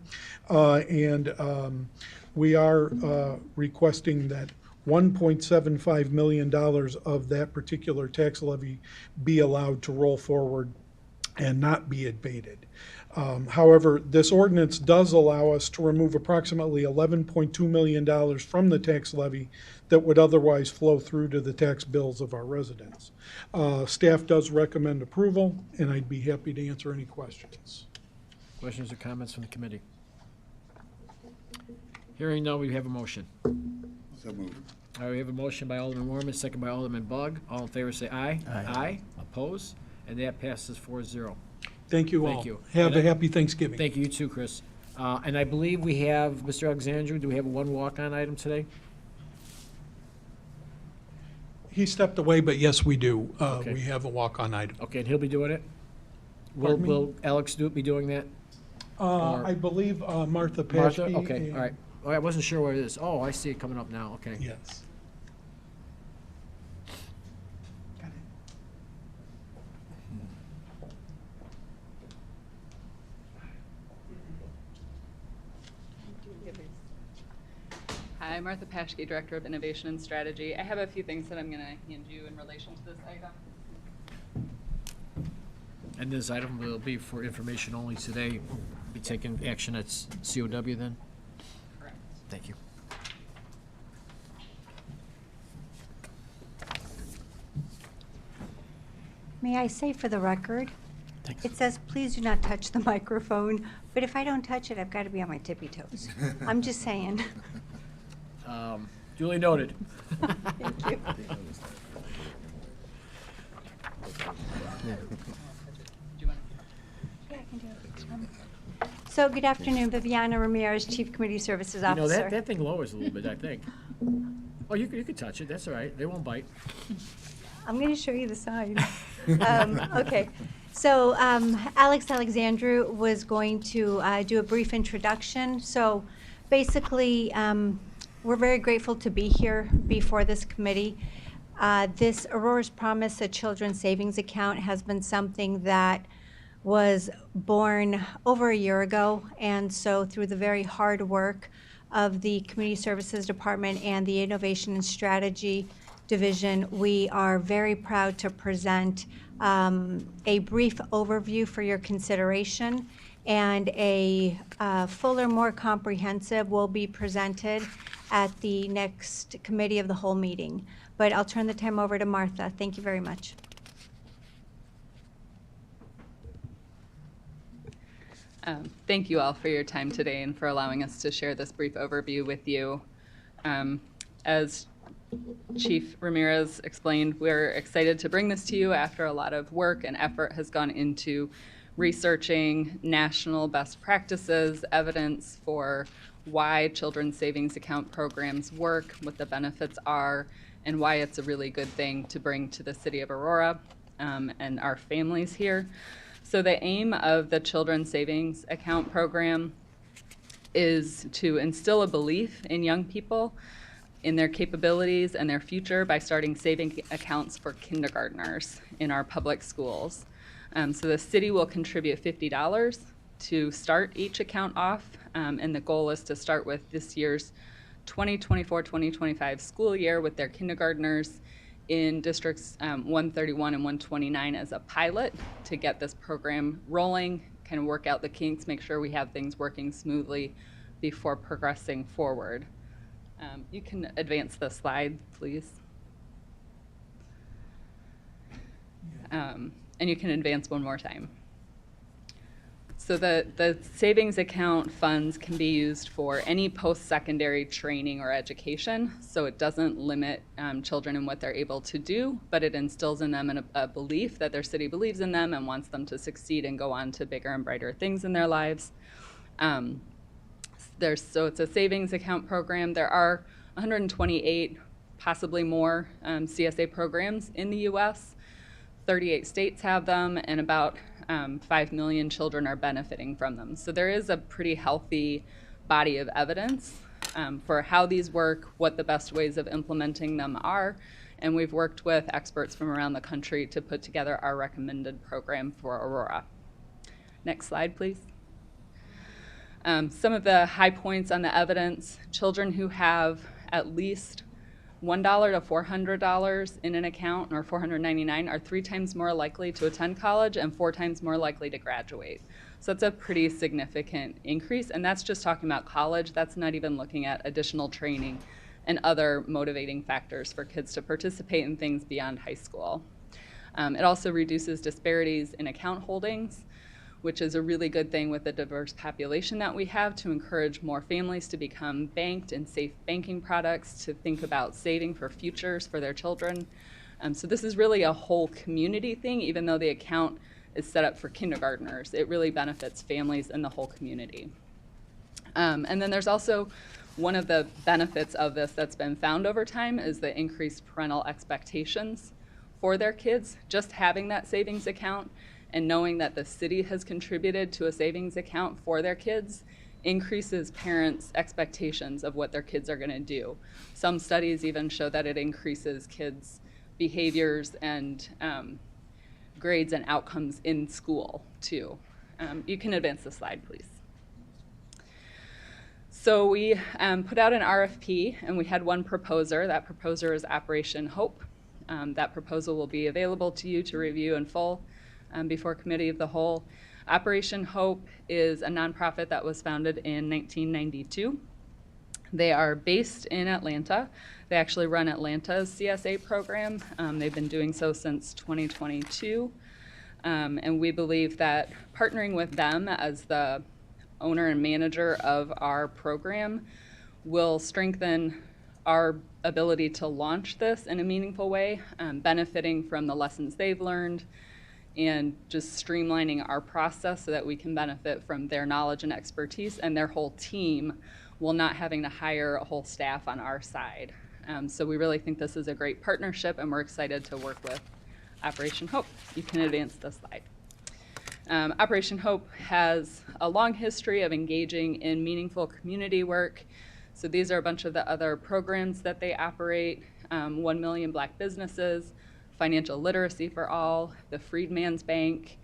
We are requesting that $1.75 million of that particular tax levy be allowed to roll forward and not be abated. However, this ordinance does allow us to remove approximately $11.2 million from the tax levy that would otherwise flow through to the tax bills of our residents. Staff does recommend approval, and I'd be happy to answer any questions. Questions or comments from the committee? Hearing none, we have a motion. So moved. All right, we have a motion by Alderman Warman, second by Alderman Bug. All in favor, say aye. Aye. Opposed? And that passes 4-0. Thank you all. Thank you. Have And a happy Thanksgiving. Thank you, you too, Chris. And I believe we have, Mr. Alexandru, do we have one walk-on item today? He stepped away, but yes, we do. Okay. We have a walk-on item. Okay, and he'll be doing it? Pardon me? Will Alex be doing that? Or- I believe Martha Paschke. Martha? Okay, and- all right. Oh, I wasn't sure where it is. Oh, I see it coming up now, okay. Yes. Hi, Martha Paschke, Director of Innovation and Strategy. I have a few things that I'm going to hand you in relation to this item. And this item will be for information only today. Be taking action at COW then? Correct. Thank you. May I say for the record, Thanks. it says, please do not touch the microphone, but if I don't touch it, I've got to be on my tippy toes. I'm just saying. Duly noted. Thank you. Yeah, I can do it. So good afternoon, Viviana Ramirez, Chief Community Services You know, Officer. that thing lowers a little bit, I think. Oh, you can touch it, that's all right, they won't bite. I'm going to show you the sign. Okay. So Alex Alexandru was going to do a brief introduction. So basically, we're very grateful to be here before this committee. This Aurora's Promise, a children's savings account, has been something that was born over a year ago. And so through the very hard work of the Community Services Department and the Innovation and Strategy Division, we are very proud to present a brief overview for your consideration, and a fuller, more comprehensive will be presented at the next Committee of the Whole meeting. But I'll turn the time over to Martha. Thank you very much. Thank you all for your time today and for allowing us to share this brief overview with you. As Chief Ramirez explained, we're excited to bring this to you after a lot of work and effort has gone into researching national best practices, evidence for why children's savings account programs work, what the benefits are, and why it's a really good thing to bring to the city of Aurora and our families here. So the aim of the Children's Savings Account Program is to instill a belief in young people in their capabilities and their future by starting saving accounts for kindergartners in our public schools. So the city will contribute $50 to start each account off, and the goal is to start with this year's 2024-2025 school year with their kindergartners in districts 131 and 129 as a pilot to get this program rolling, kind of work out the kinks, make sure we have things working smoothly before progressing forward. You can advance the slide, please. And you can advance one more time. So the savings account funds can be used for any post-secondary training or education. So it doesn't limit children in what they're able to do, but it instills in them a belief that their city believes in them and wants them to succeed and go on to bigger and brighter things in their lives. So it's a savings account program. There are 128, possibly more, CSA programs in the U.S. 38 states have them, and about 5 million children are benefiting from them. So there is a pretty healthy body of evidence for how these work, what the best ways of implementing them are, and we've worked with experts from around the country to put together our recommended program for Aurora. Next slide, please. Some of the high points on the evidence: children who have at least $1 to $400 in an account, or $499, are 3 times more likely to attend college and 4 times more likely to graduate. So that's a pretty significant increase, and that's just talking about college. That's not even looking at additional training and other motivating factors for kids to participate in things beyond high school. It also reduces disparities in account holdings, which is a really good thing with the diverse population that we have, to encourage more families to become banked in safe banking products, to think about saving for futures for their children. So this is really a whole community thing. Even though the account is set up for kindergartners, it really benefits families and the whole community. And then there's also one of the benefits of this that's been found over time is the increased parental expectations for their kids. Just having that savings account and knowing that the city has contributed to a savings account for their kids increases parents' expectations of what their kids are going to do. Some studies even show that it increases kids' behaviors and grades and outcomes in school, too. You can advance the slide, please. So we put out an RFP, and we had one proposer. That proposer is Operation Hope. That proposal will be available to you to review in full before Committee of the Whole. Operation Hope is a nonprofit that was founded in 1992. They are based in Atlanta. They actually run Atlanta's CSA program. They've been doing so since 2022. And we believe that partnering with them as the owner and manager of our program will strengthen our ability to launch this in a meaningful way, benefiting from the lessons they've learned and just streamlining our process so that we can benefit from their knowledge and expertise and their whole team while not having to hire a whole staff on our side. So we really think this is a great partnership, and we're excited to work with Operation Hope. You can advance the slide. Operation Hope has a long history of engaging in meaningful community work. So these are a bunch of the other programs that they operate. 1 Million Black Businesses, Financial Literacy for All, the Freedman's Bank,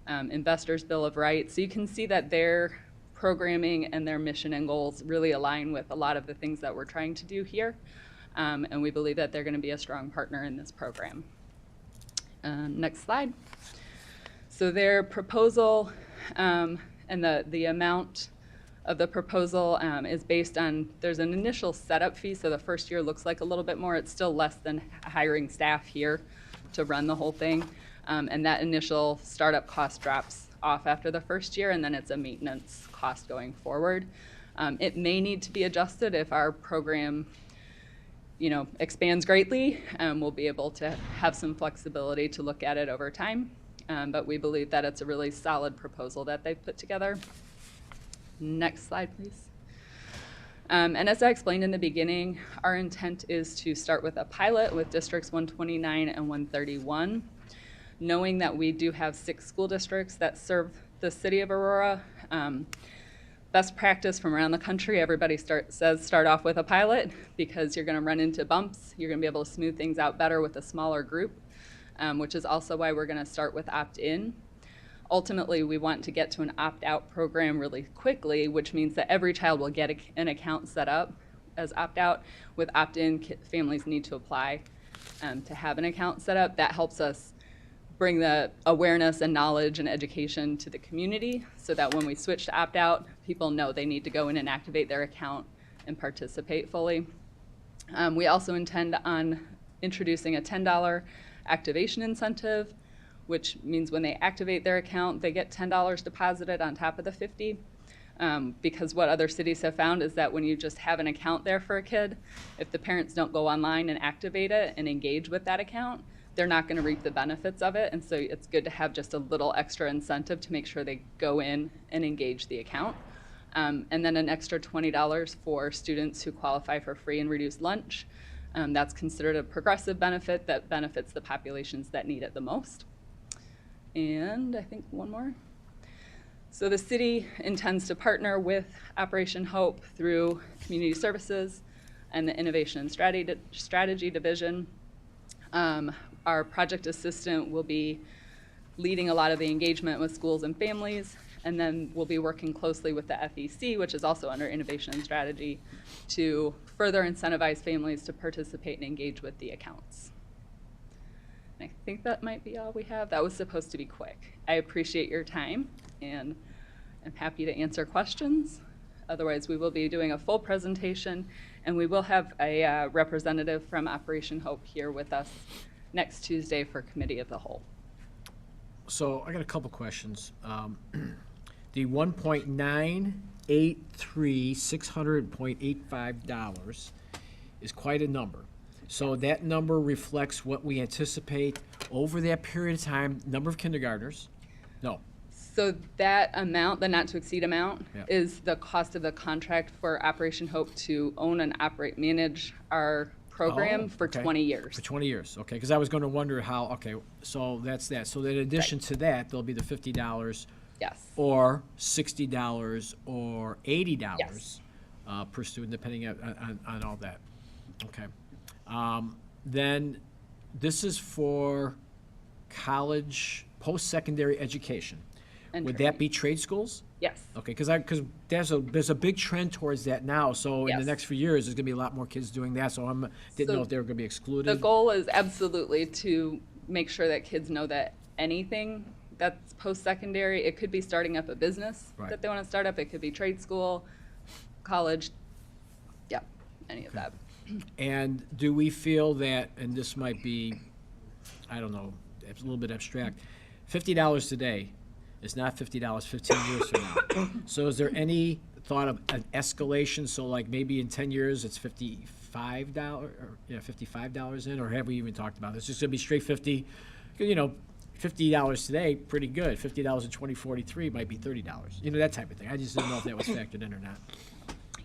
Investors Bill of Rights. So you can see that their programming and their mission and goals really align with a lot of the things that we're trying to do here. And we believe that they're going to be a strong partner in this program. Next slide. So their proposal and the amount of the proposal is based on, there's an initial setup fee, so the first year looks like a little bit more. It's still less than hiring staff here to run the whole thing. And that initial startup cost drops off after the first year, and then it's a maintenance cost going forward. It may need to be adjusted if our program expands greatly. We'll be able to have some flexibility to look at it over time. But we believe that it's a really solid proposal that they've put together. Next slide, please. And as I explained in the beginning, our intent is to start with a pilot with districts 129 and 131. Knowing that we do have 6 school districts that serve the city of Aurora, best practice from around the country, everybody says start off with a pilot because you're going to run into bumps. You're going to be able to smooth things out better with a smaller group, which is also why we're going to start with opt-in. Ultimately, we want to get to an opt-out program really quickly, which means that every child will get an account set up as opt-out. With opt-in, families need to apply to have an account set up. That helps us bring the awareness and knowledge and education to the community so that when we switch to opt-out, people know they need to go in and activate their account and participate fully. We also intend on introducing a $10 activation incentive, which means when they activate their account, they get $10 deposited on top of the $50. Because what other cities have found is that when you just have an account there for a kid, if the parents don't go online and activate it and engage with that account, they're not going to reap the benefits of it. And so it's good to have just a little extra incentive to make sure they go in and engage the account. And then an extra $20 for students who qualify for free and reduced lunch. That's considered a progressive benefit that benefits the populations that need it the most. And I think one more. So the city intends to partner with Operation Hope through Community Services and the Innovation and Strategy Division. Our project assistant will be leading a lot of the engagement with schools and families, and then we'll be working closely with the FEC, which is also under Innovation and Strategy, to further incentivize families to participate and engage with the accounts. I think that might be all we have. That was supposed to be quick. I appreciate your time, and I'm happy to answer questions. Otherwise, we will be doing a full presentation, and we will have a representative from Operation Hope here with us next Tuesday for Committee of the Whole. So I got a couple questions. The $600.85 is quite a number. So that number reflects what we anticipate over that period of time, number of kindergartners? No. So that amount, the not to exceed amount, Yeah. is the cost of the contract for Operation Hope to own and manage our program for okay. 20 years. For 20 years, okay, because I was going to wonder how, okay, so that's that. So in addition to that, there'll be the $50 Yes. or $60 or $80 Yes. Per student, depending on all that. Okay. Then this is for college, post-secondary education. And Would training. that be trade schools? Yes. Okay, because there's a big trend towards that now. So in the Yes. next few years, there's going to be a lot more kids doing that. So didn't So know if they were going to be excluded. The goal is absolutely to make sure that kids know that anything that's post-secondary. It could be starting up a business Right. that they want to start up. It could be trade school, college, yeah, any of that. And do we feel that, and this might be, I don't know, it's a little bit abstract, $50 today is not $50 15 years from now. So is there any thought of an escalation? So like maybe in 10 years it's $55 or $55 in, or have we even talked about this? It's just gonna be straight 50, you know, $50 today, pretty good. $50 in 2043 might be $30. You know, that type of thing. I just didn't know if that was factored in or not.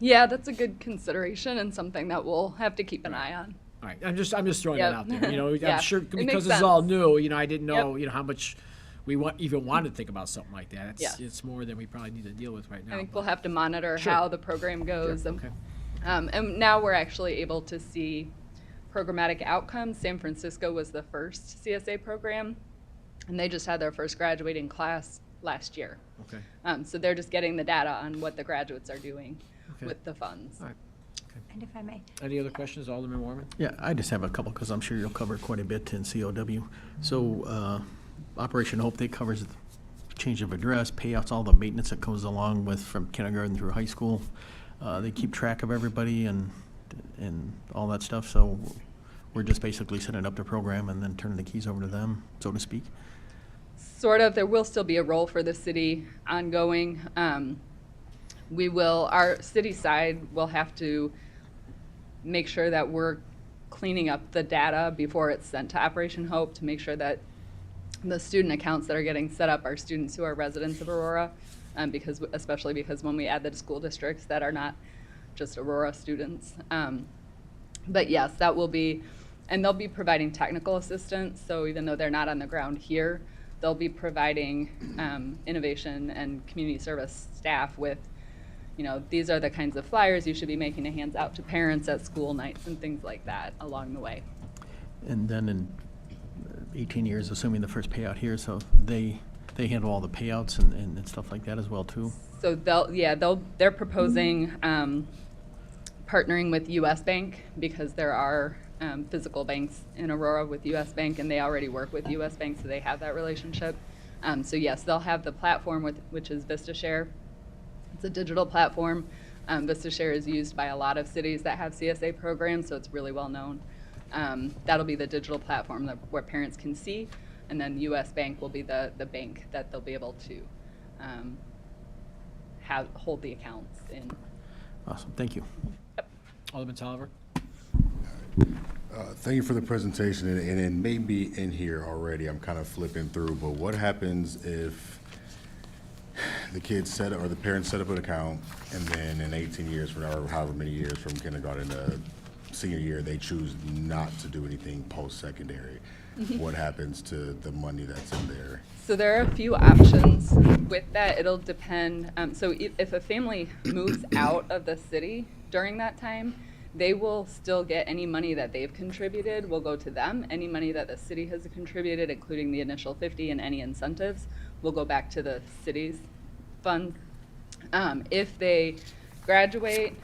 Yeah, that's a good consideration and something that we'll have to keep an eye on. All right, I'm just throwing Yep. that out there. You know, Yeah, I'm sure it because makes this is all sense. new. You know, I didn't know Yep. you know how much we even wanted to think about something like that. Yeah. It's more than we probably need to deal with right now. I think but- we'll have to monitor Sure. how the program goes. Sure, And, okay. and now we're actually able to see programmatic outcomes. San Francisco was the first CSA program, and they just had their first graduating class last year. Okay. So they're just getting the data on what the graduates are doing Okay. with the funds. All right. And if I may, Any other questions, Alderman Warman? Yeah, I just have a couple, because I'm sure you'll cover quite a bit in COW. So Operation Hope, that covers the change of address, payouts, all the maintenance that goes along with from kindergarten through high school. They keep track of everybody and all that stuff, so we're just basically setting up the program and then turning the keys over to them, so to speak. Sort of. There will still be a role for the city ongoing. Our city side will have to make sure that we're cleaning up the data before it's sent to Operation Hope to make sure that the student accounts that are getting set up are students who are residents of Aurora, especially because when we add the school districts that are not just Aurora students. But yes, that will be, and they'll be providing technical assistance. So even though they're not on the ground here, they'll be providing innovation and community service staff with, you know, these are the kinds of flyers you should be making to hands out to parents at school nights and things like that along the way. And then in 18 years, assuming the first payout here, so they handle all the payouts and stuff like that as well, too? So they're proposing partnering with US Bank because there are physical banks in Aurora with US Bank, and they already work with US Bank, so they have that relationship. So yes, they'll have the platform which is VistaShare. It's a digital platform. VistaShare is used by a lot of cities that have CSA programs, so it's really well known. That'll be the digital platform where parents can see, and then US Bank will be the bank that they'll be able to hold the accounts in. Awesome, thank you. Alderman Tolliver? Thank you for the presentation, and it may be in here already. I'm kind of flipping through, but what happens if the kids or the parents set up an account, and then in 18 years from now, or however many years from kindergarten to senior year, they choose not to do anything post-secondary? What happens to the money that's in there? So there are a few options with that. It'll depend. So if a family moves out of the city during that time, they will still get any money that they've contributed will go to them. Any money that the city has contributed, including the initial 50 and any incentives, will go back to the city's fund. If they graduate,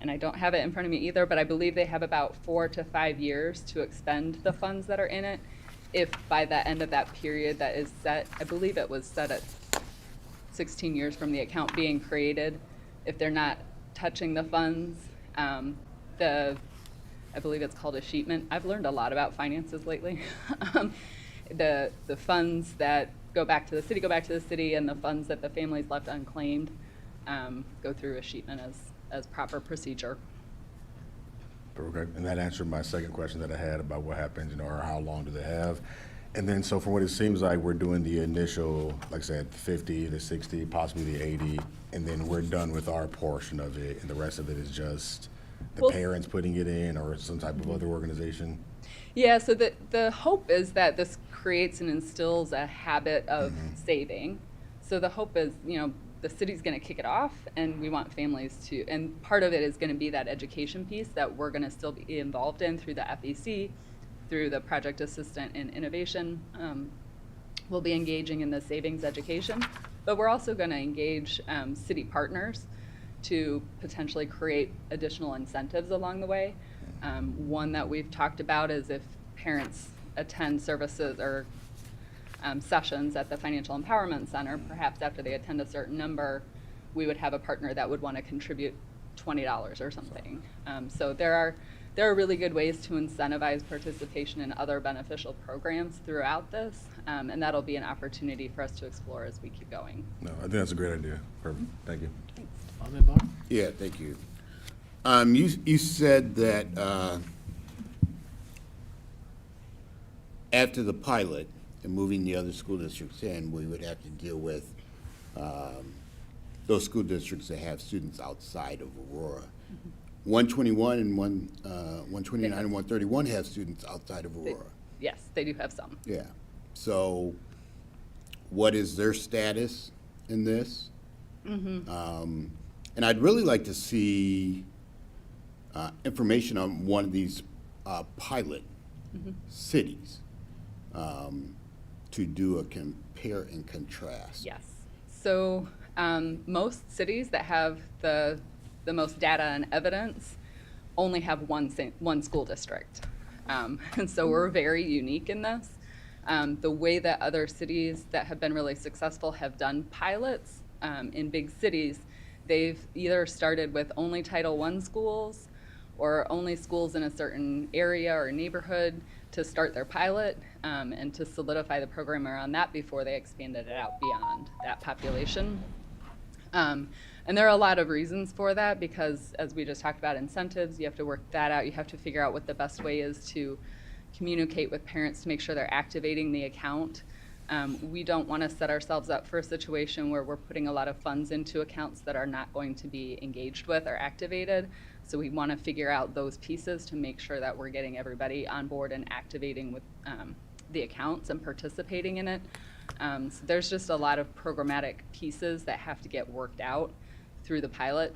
and I don't have it in front of me either, but I believe they have about 4 to 5 years to expend the funds that are in it. If by the end of that period that is set, I believe it was set at 16 years from the account being created, if they're not touching the funds, I believe it's called a sheetment. I've learned a lot about finances lately. The funds that go back to the city, and the funds that the family's left unclaimed go through a sheetment as proper procedure. Okay, and that answered my second question that I had about what happens, or how long do they have? And then, so from what it seems like, we're doing the initial, like I said, 50, the 60, possibly the 80, and then we're done with our portion of it, and the rest of it is just the Well, parents putting it in, or some type of other organization? Yeah, so the hope is that this creates and instills a habit of saving. So the hope is, the city's going to kick it off, and we want families to, and part of it is going to be that education piece that we're going to still be involved in through the FEC, through the Project Assistant in Innovation. We'll be engaging in the savings education, but we're also going to engage city partners to potentially create additional incentives along the way. One that we've talked about is if parents attend services or sessions at the Financial Empowerment Center, perhaps after they attend a certain number, we would have a partner that would want to contribute $20 or something. So there are really good ways to incentivize participation in other beneficial programs throughout this, and that'll be an opportunity for us to explore as we keep going. No, I think that's a great idea. Perfect. Thank you. Alderman Barr? Yeah, thank you. You said that after the pilot and moving the other school districts in, we would have to deal with those school districts that have students outside of Aurora. 121 and 129 and 131 have students outside of Aurora. Yes, they do have some. Yeah. So what is their status in this? And I'd really like to see information on one of these pilot cities to do a compare and contrast. Yes. So most cities that have the most data and evidence only have one school district. And so we're very unique in this. The way that other cities that have been really successful have done pilots in big cities, they've either started with only Title I schools or only schools in a certain area or neighborhood to start their pilot and to solidify the program around that before they expanded it out beyond that population. And there are a lot of reasons for that because, as we just talked about, incentives, you have to work that out. You have to figure out what the best way is to communicate with parents to make sure they're activating the account. We don't want to set ourselves up for a situation where we're putting a lot of funds into accounts that are not going to be engaged with or activated. So we want to figure out those pieces to make sure that we're getting everybody on board and activating with the accounts and participating in it. So there's just a lot of programmatic pieces that have to get worked out through the pilot.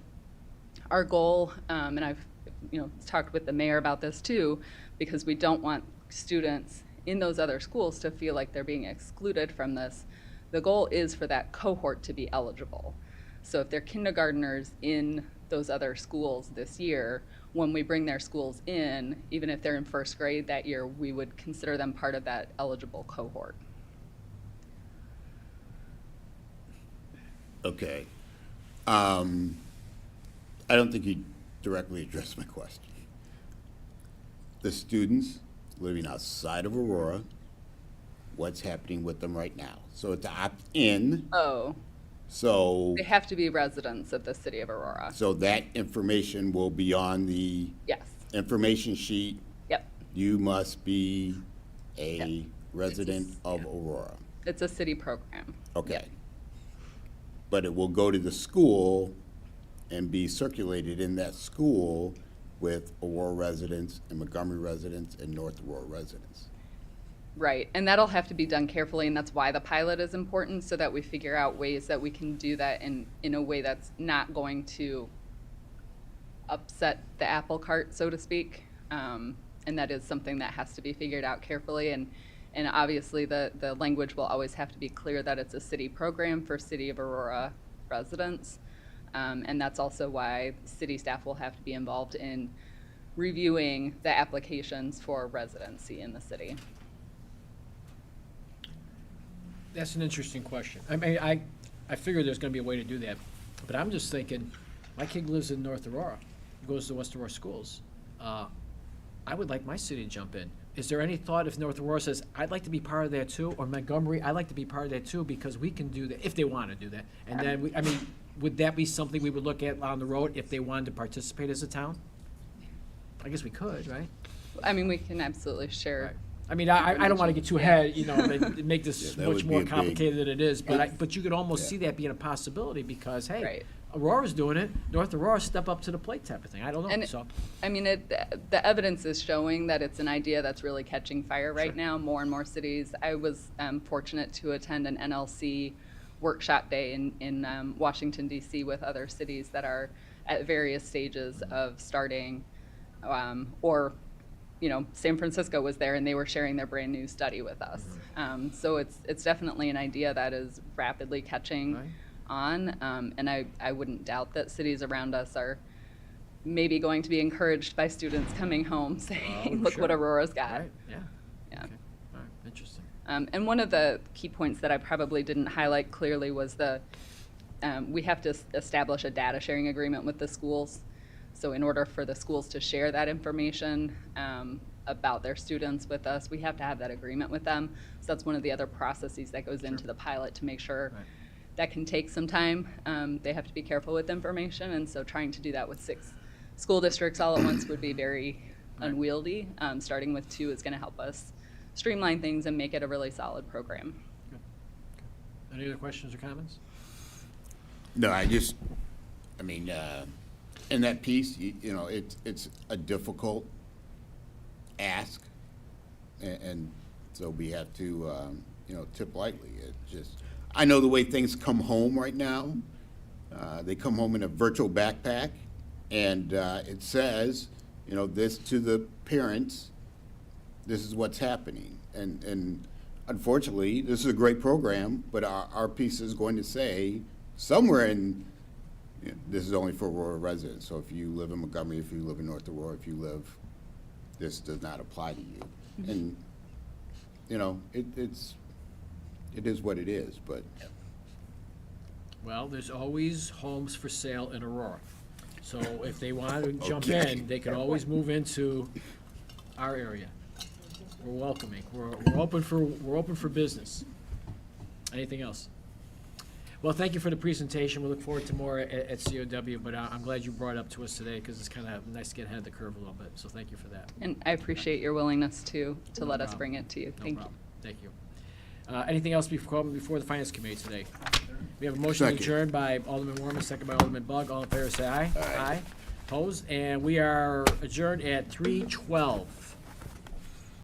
Our goal, and I've talked with the mayor about this too, because we don't want students in those other schools to feel like they're being excluded from this. The goal is for that cohort to be eligible. So if they're kindergartners in those other schools this year, when we bring their schools in, even if they're in first grade that year, we would consider them part of that eligible cohort. Okay. I don't think you directly addressed my question. The students living outside of Aurora, what's happening with them right now? So it's opt-in. Oh, So, they have to be residents of the city of Aurora. so that information will be on the Yes. information sheet. Yep. You must be a Yep. resident of Aurora. It's a city program. Okay. But it will go to the school and be circulated in that school with Aurora residents and Montgomery residents and North Aurora residents. Right, and that'll have to be done carefully, and that's why the pilot is important, so that we figure out ways that we can do that in a way that's not going to upset the apple cart, so to speak. And that is something that has to be figured out carefully, and obviously the language will always have to be clear that it's a city program for City of Aurora residents. And that's also why city staff will have to be involved in reviewing the applications for residency in the city. That's an interesting question. I mean, I figure there's gonna be a way to do that, but I'm just thinking, my kid lives in North Aurora, goes to West Aurora schools. I would like my city to jump in. Is there any thought if North Aurora says, I'd like to be part of that too, or Montgomery, I'd like to be part of that too, because we can do that, if they wanna do that. And then, I mean, would that be something we would look at on the road if they wanted to participate as a town? I guess we could, right? I mean, we can absolutely share. Right. I mean, I don't want to get too ahead, make this Yeah, that much would be more a big- complicated than it is, but you could almost Yeah. see that being a possibility because, hey, Right. Aurora's doing it, North Aurora, step up to the plate type of thing. I don't know, And so. I mean, the evidence is showing that it's an idea that's really catching fire right now. More and more cities. I was fortunate to attend an NLC workshop day in Washington, D.C. with other cities that are at various stages of starting, or San Francisco was there and they were sharing their brand new study with us. So it's definitely an idea that is rapidly catching Right. on, and I wouldn't doubt that cities around us are maybe going to be encouraged by students coming home saying, look sure. what Aurora's got. Right, yeah. Yeah. Okay. All right, interesting. And one of the key points that I probably didn't highlight clearly was we have to establish a data sharing agreement with the schools. So in order for the schools to share that information about their students with us, we have to have that agreement with them. So that's one of the other processes that goes into the pilot to make sure that can take some time. They have to be careful with information, and so trying to do that with 6 school districts all at once would be very unwieldy. Starting with 2 is going to help us streamline things and make it a really solid program. Any other questions or comments? No, I mean, in that piece, you know, it's a difficult ask, and so we have to, you know, tip lightly. It just, I know the way things come home right now. They come home in a virtual backpack, and it says, you know, this to the parents, this is what's happening. And unfortunately, this is a great program, but our piece is going to say somewhere in, you know, this is only for Aurora residents. So if you live in Montgomery, if you live in North Aurora, if you live, this does not apply to you. And, you know, it is what it is, but. Well, there's always homes for sale in Aurora. So if they want to jump Okay. in, they can always move into our area. We're welcoming. We're open for business. Anything else? Well, thank you for the presentation. We look forward to more at COW, but I'm glad you brought it up to us today because it's kind of nice to get ahead of the curve a little bit. So thank you for that. And I appreciate your willingness to let us problem. bring it to you. No Thank you. problem. Thank you. Anything else before the Finance Committee today? We have a motion Second. adjourned by Alderman Warman, second by Alderman Bug. All in favor, say aye. Aye. Opposed? And we are adjourned at 3:12.